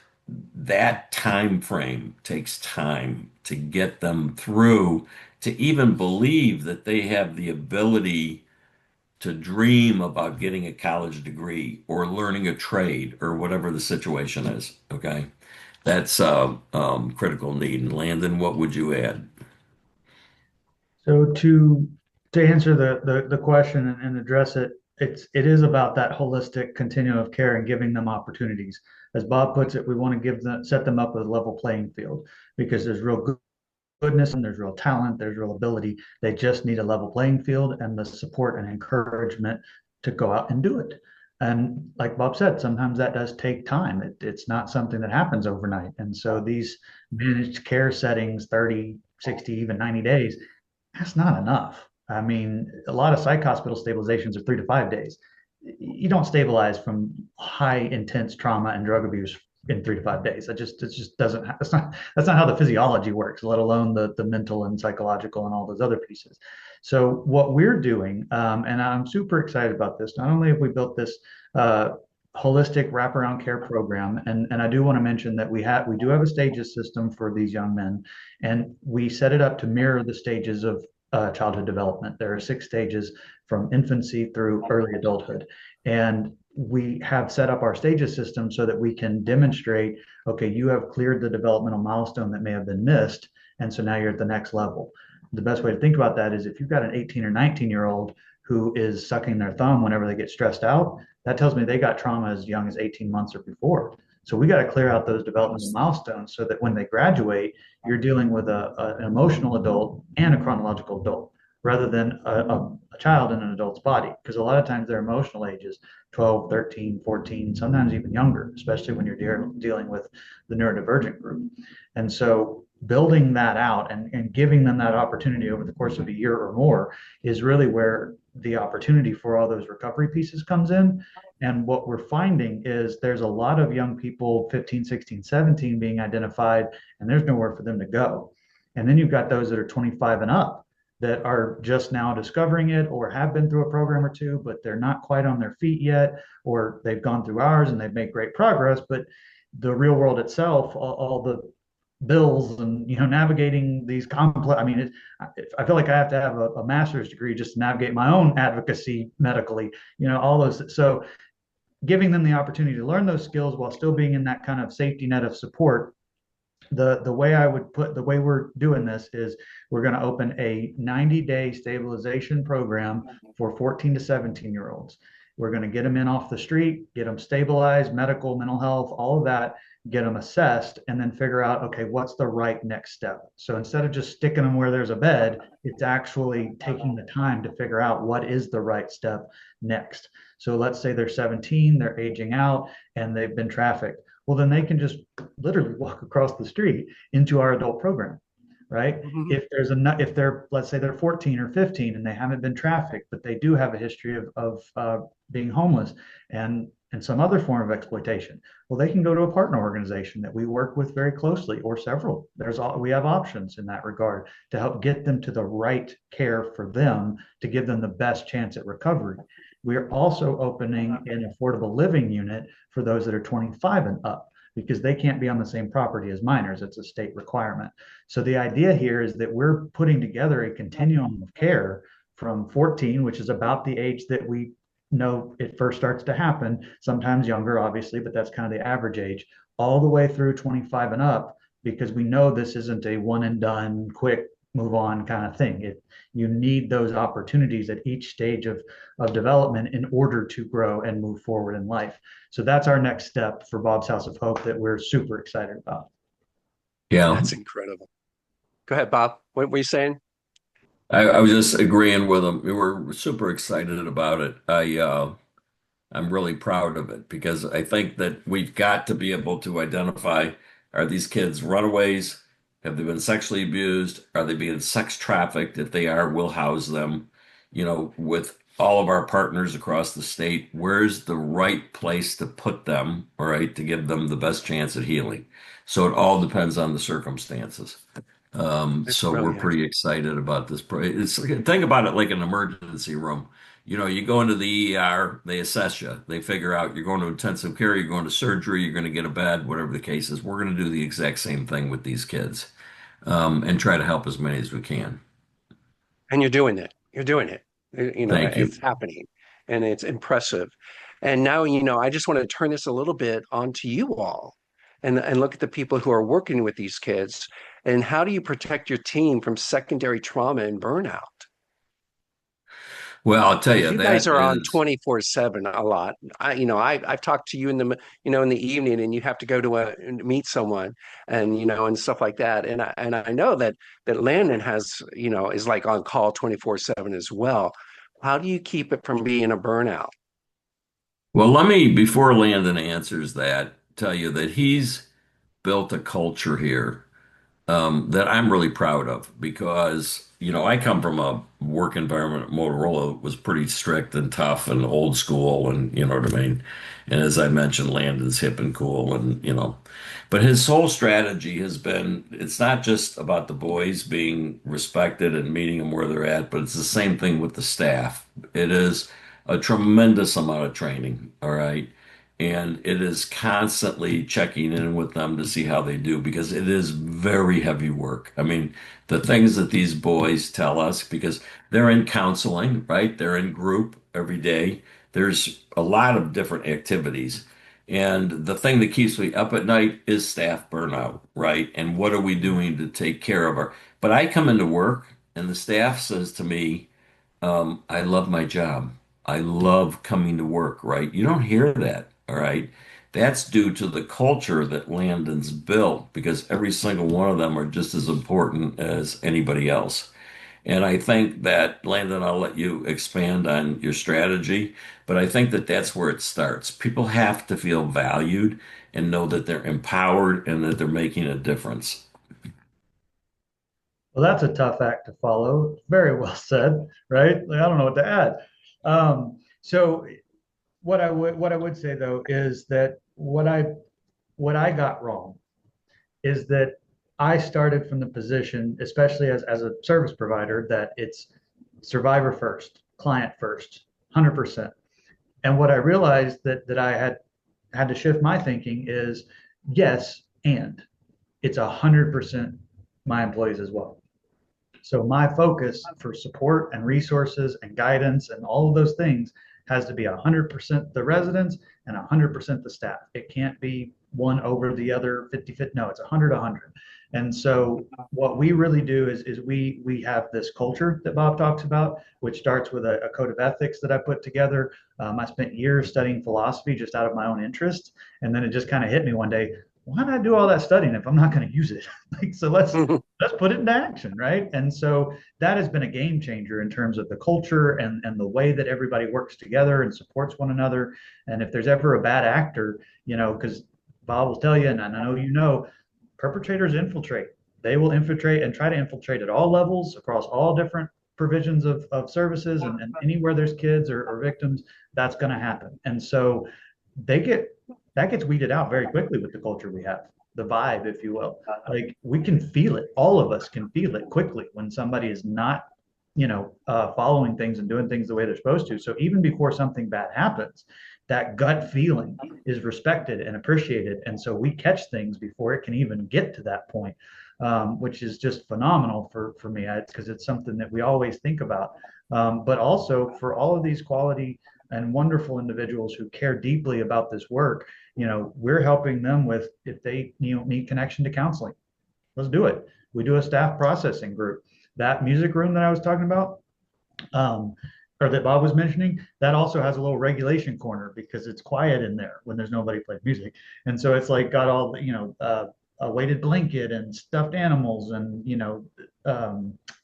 that time frame takes time to get them through to even believe that they have the ability to dream about getting a college degree or learning a trade or whatever the situation is. Okay. That's critical need. And Landon, what would you add? So to answer the question and address it, it is about that holistic continuum of care and giving them opportunities. As Bob puts it, we want to set them up with a level playing field because there's real goodness and there's real talent, there's real ability. They just need a level playing field and the support and encouragement to go out and do it. And like Bob said, sometimes that does take time. It's not something that happens overnight. And so these managed care settings, 30, 60, even 90 days, that's not enough. I mean, a lot of psych hospital stabilizations are 3 to 5 days. You don't stabilize from high intense trauma and drug abuse in 3 to 5 days. It just doesn't. That's not how the physiology works. Let alone the mental and psychological and all those other pieces. So what we're doing, and I'm super excited about this. Not only have we built this holistic wraparound care program, and I do want to mention that we do have a stages system for these young men, and we set it up to mirror the stages of childhood development. There are 6 stages from infancy through early adulthood. And we have set up our stages system so that we can demonstrate, okay, you have cleared the developmental milestone that may have been missed. And so now you're at the next level. The best way to think about that is if you've got an 18 or 19-year-old who is sucking their thumb whenever they get stressed out, that tells me they got trauma as young as 18 months or before. So we got to clear out those developmental milestones so that when they graduate, you're dealing with an emotional adult and a chronological adult rather than a child in an adult's body. Because a lot of times their emotional age is 12, 13, 14, sometimes even younger, especially when you're dealing with the neurodivergent group. And so building that out and giving them that opportunity over the course of a year or more is really where the opportunity for all those recovery pieces comes in. And what we're finding is there's a lot of young people, 15, 16, 17, being identified, and there's nowhere for them to go. And then you've got those that are 25 and up that are just now discovering it or have been through a program or two, but they're not quite on their feet yet, or they've gone through ours and they've made great progress. But the real world itself, all the bills and navigating these complex. I mean, I feel like I have to have a master's degree just to navigate my own advocacy medically. All those. So giving them the opportunity to learn those skills while still being in that kind of safety net of support. The way we're doing this is we're going to open a 90-day stabilization program for 14 to 17-year-olds. We're going to get them in off the street, get them stabilized, medical, mental health, all of that, get them assessed, and then figure out, okay, what's the right next step? So instead of just sticking them where there's a bed, it's actually taking the time to figure out what is the right step next. So let's say they're 17, they're aging out, and they've been trafficked. Well, then they can just literally walk across the street into our adult program, right? Mhm. If they're, let's say they're 14 or 15 and they haven't been trafficked, but they do have a history of being homeless and some other form of exploitation. Well, they can go to a partner organization that we work with very closely, or several. We have options in that regard to help get them to the right care for them to give them the best chance at recovery. We are also opening an affordable living unit for those that are 25 and up because they can't be on the same property as minors. It's a state requirement. So the idea here is that we're putting together a continuum of care from 14, which is about the age that we know it first starts to happen, sometimes younger, obviously, but that's kind of the average age, all the way through 25 and up, because we know this isn't a one and done, quick move on kind of thing. You need those opportunities at each stage of development in order to grow and move forward in life. So that's our next step for Bob's House of Hope that we're super excited about. Yeah, That's incredible. Go ahead, Bob. What were you saying? I was just agreeing with him. We were super excited about it. I'm really proud of it because I think that we've got to be able to identify, are these kids runaways? Have they been sexually abused? Are they being sex trafficked? If they are, we'll house them. With all of our partners across the state, where's the right place to put them, all right, to give them the best chance at healing? So it all depends on the circumstances. That's So we're brilliant. pretty excited about this. Think about it like an emergency room. You go into the ER, they assess you, they figure out you're going to intensive care, you're going to surgery, you're going to get a bed, whatever the case is. We're going to do the exact same thing with these kids, and try to help as many as we can. And you're doing it. You're doing it. Thank It's you. happening and it's impressive. And now, I just want to turn this a little bit onto you all and look at the people who are working with these kids. And how do you protect your team from secondary trauma and burnout? Well, I'll tell Because you, you guys that are on is, 24/7 a lot. I've talked to you in the evening, and you have to go to meet someone, and stuff like that. And I know that Landon has, is like on call 24/7 as well. How do you keep it from being a burnout? well, let me, before Landon answers that, tell you that he's built a culture here that I'm really proud of because, I come from a work environment. Motorola was pretty strict and tough and old school, and you know what I mean. And as I mentioned, Landon's hip and cool, and but his whole strategy has been it's not just about the boys being respected and meeting them where they're at, but it's the same thing with the staff. It is a tremendous amount of training, all right? And it is constantly checking in with them to see how they do because it is very heavy work. I mean, the things that these boys tell us, because they're in counseling, right? They're in group every day. There's a lot of different activities. And the thing that keeps me up at night is staff burnout, right? And what are we doing to take care of our? But I come into work and the staff says to me, I love my job. I love coming to work, right? You don't hear that, all right? That's due to the culture that Landon's built because every single one of them are just as important as anybody else. And I think that, Landon, I'll let you expand on your strategy, but I think that that's where it starts. People have to feel valued and know that they're empowered and that they're making a difference. Well, that's a tough act to follow. Very well said, right? Like, I don't know what to add. So what I would say though is that what I got wrong is that I started from the position, especially as a service provider, that it's survivor first, client first, 100%. And what I realized that I had to shift my thinking is yes, and it's 100% my employees as well. So my focus for support and resources and guidance and all of those things has to be 100% the residents and 100% the staff. It can't be one over the other 50-50. No, it's 100. And so what we really do is we have this culture that Bob talks about, which starts with a code of ethics that I put together. I spent years studying philosophy just out of my own interest, and then it just kind of hit me one day. Why did I do all that studying if I'm not going to use it? Like, so let's put it into action, right? And so that has been a game changer in terms of the culture and the way that everybody works together and supports one another. And if there's ever a bad actor, because Bob will tell you, and I know perpetrators infiltrate. They will infiltrate and try to infiltrate at all levels across all different provisions of services, and anywhere there's kids or victims, that's going to happen. And so they get that gets weeded out very quickly with the culture we have, the vibe, if you will. Like, we can feel it. All of us can feel it quickly when somebody is not, following things and doing things the way they're supposed to. So even before something bad happens, that gut feeling is respected and appreciated. And so we catch things before it can even get to that point, which is just phenomenal for me, because it's something that we always think about. but also for all of these quality and wonderful individuals who care deeply about this work. We're helping them with if they need connection to counseling. Let's do it. We do a staff processing group. That music room that I was talking about, um, or that Bob was mentioning, that also has a little regulation corner because it's quiet in there when there's nobody playing music. And so it's like got all, a weighted blanket and stuffed animals and,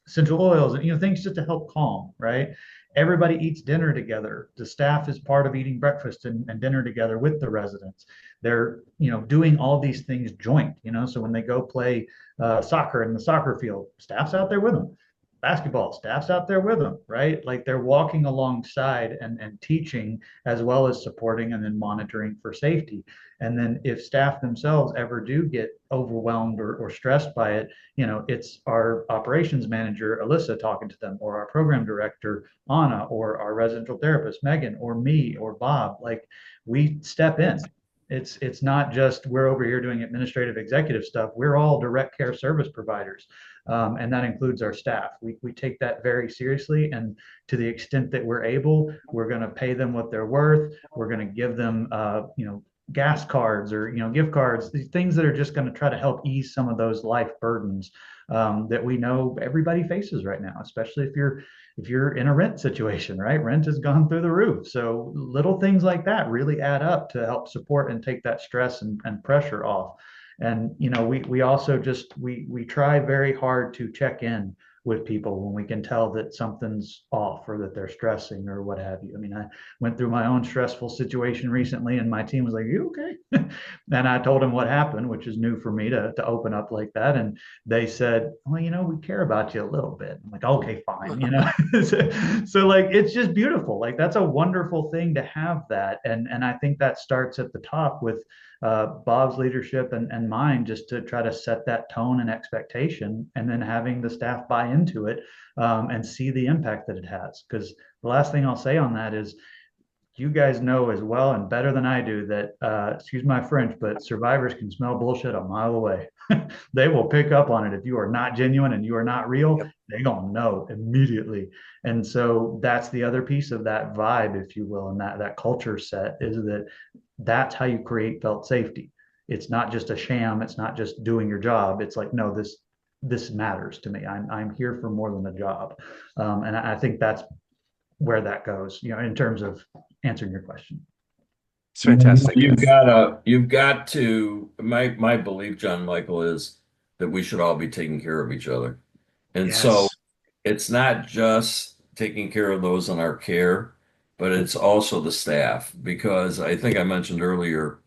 essential oils and, things just to help calm, right? Everybody eats dinner together. The staff is part of eating breakfast and dinner together with the residents. They're, doing all these things joint, so when they go play soccer in the soccer field, staff's out there with them. Basketball staff's out there with them, right? Like they're walking alongside and teaching as well as supporting and then monitoring for safety. And then if staff themselves ever do get overwhelmed or stressed by it, it's our operations manager, Alyssa, talking to them, or our program director, Anna, or our residential therapist, Megan, or me, or Bob. Like we step in. It's not just we're over here doing administrative executive stuff. We're all direct care service providers. And that includes our staff. We take that very seriously, and to the extent that we're able, we're going to pay them what they're worth. We're going to give them, gas cards or gift cards, these things that are just going to try to help ease some of those life burdens that we know everybody faces right now, especially if you're in a rent situation, right? Rent has gone through the roof. So little things like that really add up to help support and take that stress and pressure off. And we also just we try very hard to check in with people when we can tell that something's off or that they're stressing or what have you. I mean, I went through my own stressful situation recently, and my team was like, "You okay?" And I told them what happened, which is new for me to open up like that. And they said, "Well, we care about you a little bit." I'm like, "Okay, fine." So like it's just beautiful. Like that's a wonderful thing to have that, and I think that starts at the top with Bob's leadership and mine, just to try to set that tone and expectation, and then having the staff buy into it and see the impact that it has. Because the last thing I'll say on that is, you guys know as well and better than I do that, excuse my French, but survivors can smell bullshit a mile away. They will pick up on it. If you are not genuine and you are not real, Yep. they're going to know immediately. And so that's the other piece of that vibe, if you will, and that culture set, is that that's how you create felt safety. It's not just a sham. It's not just doing your job. It's like, no, this matters to me. I'm here for more than a job. And I think that's where that goes, in terms of answering your question. It's fantastic. My belief, John Michael, is that we should all be taking care of each other. And so Yes. it's not just taking care of those in our care, but it's also the staff. Because I think I mentioned earlier,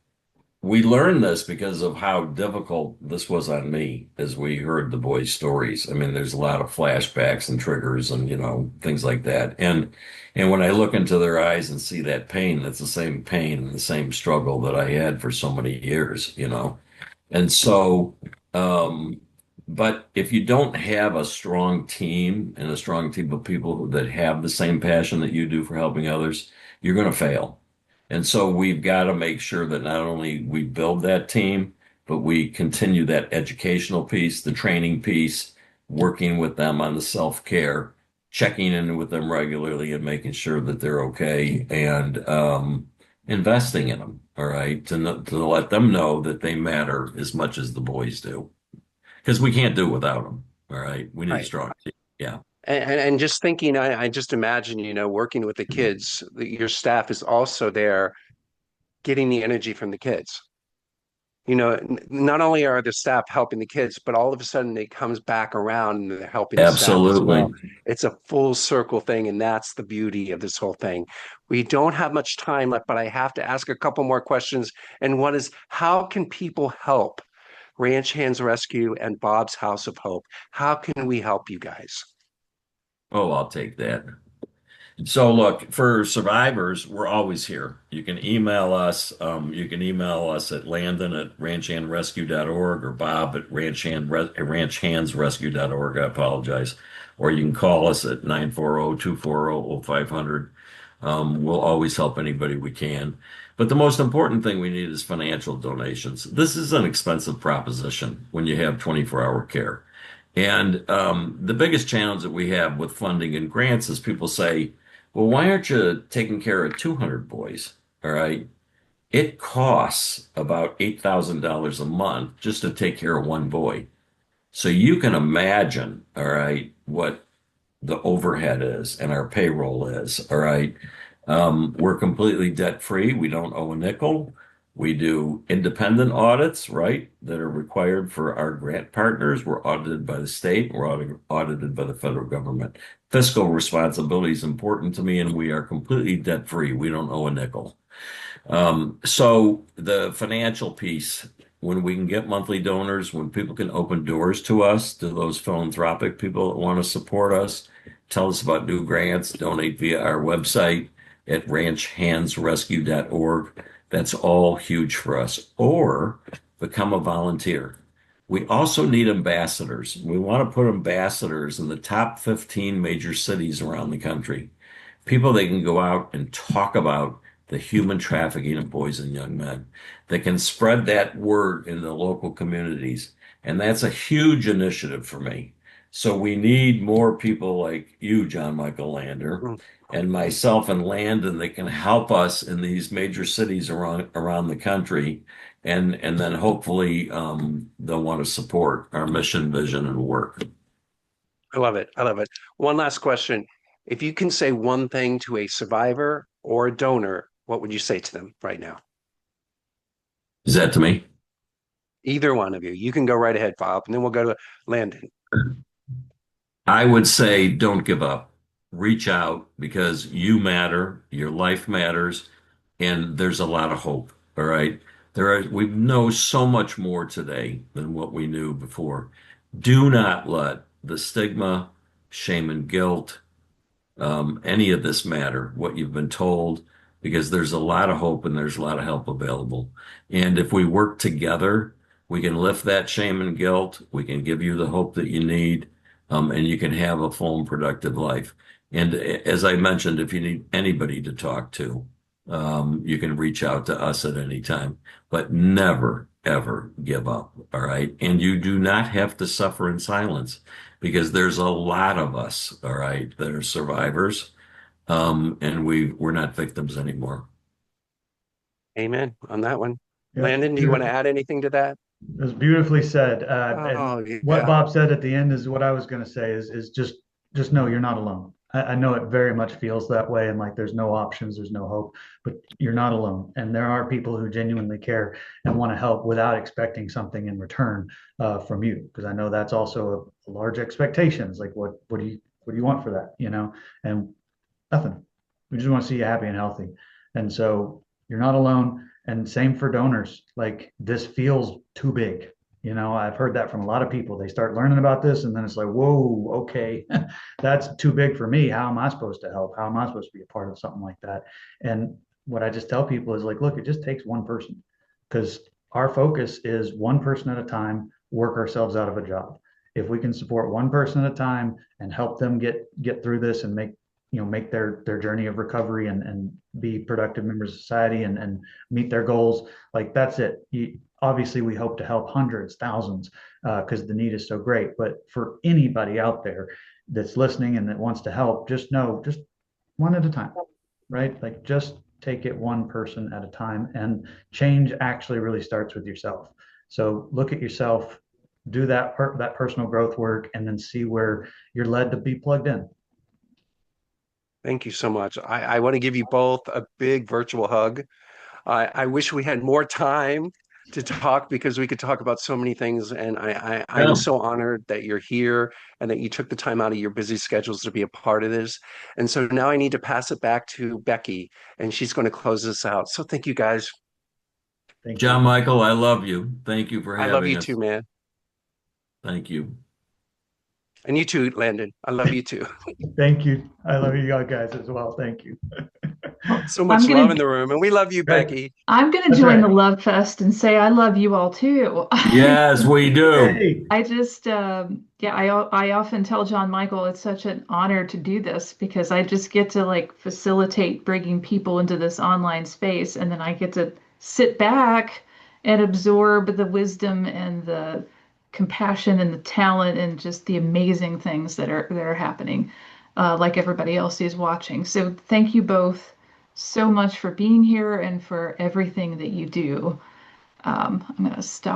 we learned this because of how difficult this was on me as we heard the boys' stories. I mean, there's a lot of flashbacks and triggers and, things like that. And when I look into their eyes and see that pain, it's the same pain and the same struggle that I had for so many years. And so, but if you don't have a strong team and a strong team of people that have the same passion that you do for helping others, you're going to fail. And so we've got to make sure that not only we build that team, but we continue that educational piece, the training piece, working with them on the self-care, checking in with them regularly and making sure that they're okay, and investing in them, all right, to let them know that they matter as much as the boys do. Because we can't do it without them, all right? We need a Right. strong team. Yeah, And just thinking, I just imagine, working with the kids, your staff is also there getting the energy from the kids. Not only are the staff helping the kids, but all of a sudden it comes back around and they're helping the staff as well. absolutely. It's a full circle thing, and that's the beauty of this whole thing. We don't have much time left, but I have to ask a couple more questions. And one is, how can people help Ranch Hands Rescue and Bob's House of Hope? How can we help you guys? Oh, I'll take that. So look, for survivors, we're always here. You can email us. You can email us at Landon at ranchhandrescue.org or Bob at ranchhandsrescue.org. I apologize. Or you can call us at 940-240-0500. We'll always help anybody we can. But the most important thing we need is financial donations. This is an expensive proposition when you have 24-hour care. And the biggest challenge that we have with funding and grants is people say, well, why aren't you taking care of 200 boys? All right. It costs about $8,000 a month just to take care of one boy. So you can imagine, all right, what the overhead is and our payroll is. All right. We're completely debt free. We don't owe a nickel. We do independent audits, right, that are required for our grant partners. We're audited by the state. We're audited by the federal government. Fiscal responsibility is important to me, and we are completely debt free. We don't owe a nickel. So the financial piece, when we can get monthly donors, when people can open doors to us, to those philanthropic people that want to support us, tell us about new grants, donate via our website at ranchhandsrescue.org. That's all huge for us. Or become a volunteer. We also need ambassadors. We want to put ambassadors in the top 15 major cities around the country. People that can go out and talk about the human trafficking of boys and young men, that can spread that word in the local communities. And that's a huge initiative for me. So we need more people like you, John Michael Lander, Mm. and myself and Landon that can help us in these major cities around the country. And then hopefully they'll want to support our mission, vision, and work. I love it. I love it. One last question. If you can say one thing to a survivor or a donor, what would you say to them right now? Is that to me? Either one of you. You can go right ahead, Bob, and then we'll go to Landon. I would say don't give up. Reach out because you matter, your life matters, and there's a lot of hope. All right. We know so much more today than what we knew before. Do not let the stigma, shame, and guilt, any of this matter, what you've been told, because there's a lot of hope and there's a lot of help available. And if we work together, we can lift that shame and guilt. We can give you the hope that you need, and you can have a full and productive life. And as I mentioned, if you need anybody to talk to, you can reach out to us at any time, but never, ever give up. All right. And you do not have to suffer in silence because there's a lot of us, all right, that are survivors, and we're not victims anymore. Amen on that one. Yeah, Landon, do you want to beautiful. add anything to that? It was beautifully said. And Oh, what yeah. Bob said at the end is what I was going to say is just know you're not alone. I know it very much feels that way and like there's no options, there's no hope, but you're not alone. And there are people who genuinely care and want to help without expecting something in return from you. Because I know that's also a large expectation. It's like what do you want for that? You know, and nothing. We just want to see you happy and healthy. And so you're not alone. And same for donors. Like this feels too big. You know, I've heard that from a lot of people. They start learning about this and then it's like, whoa, okay, that's too big for me. How am I supposed to help? How am I supposed to be a part of something like that? And what I just tell people is like, look, it just takes one person because our focus is one person at a time, work ourselves out of a job. If we can support one person at a time and help them get through this and make their journey of recovery and be productive members of society and meet their goals, like that's it. Obviously we hope to help hundreds, thousands, because the need is so great, but for anybody out there that's listening and that wants to help, just know, just one at a time, right? Like just take it one person at a time, and change actually really starts with yourself. So look at yourself, do that personal growth work, and then see where you're led to be plugged in. Thank you so much. I want to give you both a big virtual hug. I wish we had more time to talk because we could talk about so many things. And I'm Yeah. so honored that you're here and that you took the time out of your busy schedules to be a part of this. And so now I need to pass it back to Becky, and she's going to close this out. So thank you guys. Thank John you. Michael, I love you. Thank you for I love having you too, us. man. Thank you. And you too, Landon. I love you too. Thank you. I love you guys as well. Thank you. So I'm much love gonna in the room. And we love you, Right. Becky. I'm gonna That's join the right. love fest and say I love you all too. Yes, we do. Hey, I just, yeah, I often tell John Michael it's such an honor to do this because I just get to like facilitate bringing people into this online space, and then I get to sit back and absorb the wisdom and the compassion and the talent and just the amazing things that are happening, like everybody else is watching. So thank you both so much for being here and for everything that you do. I'm going to stop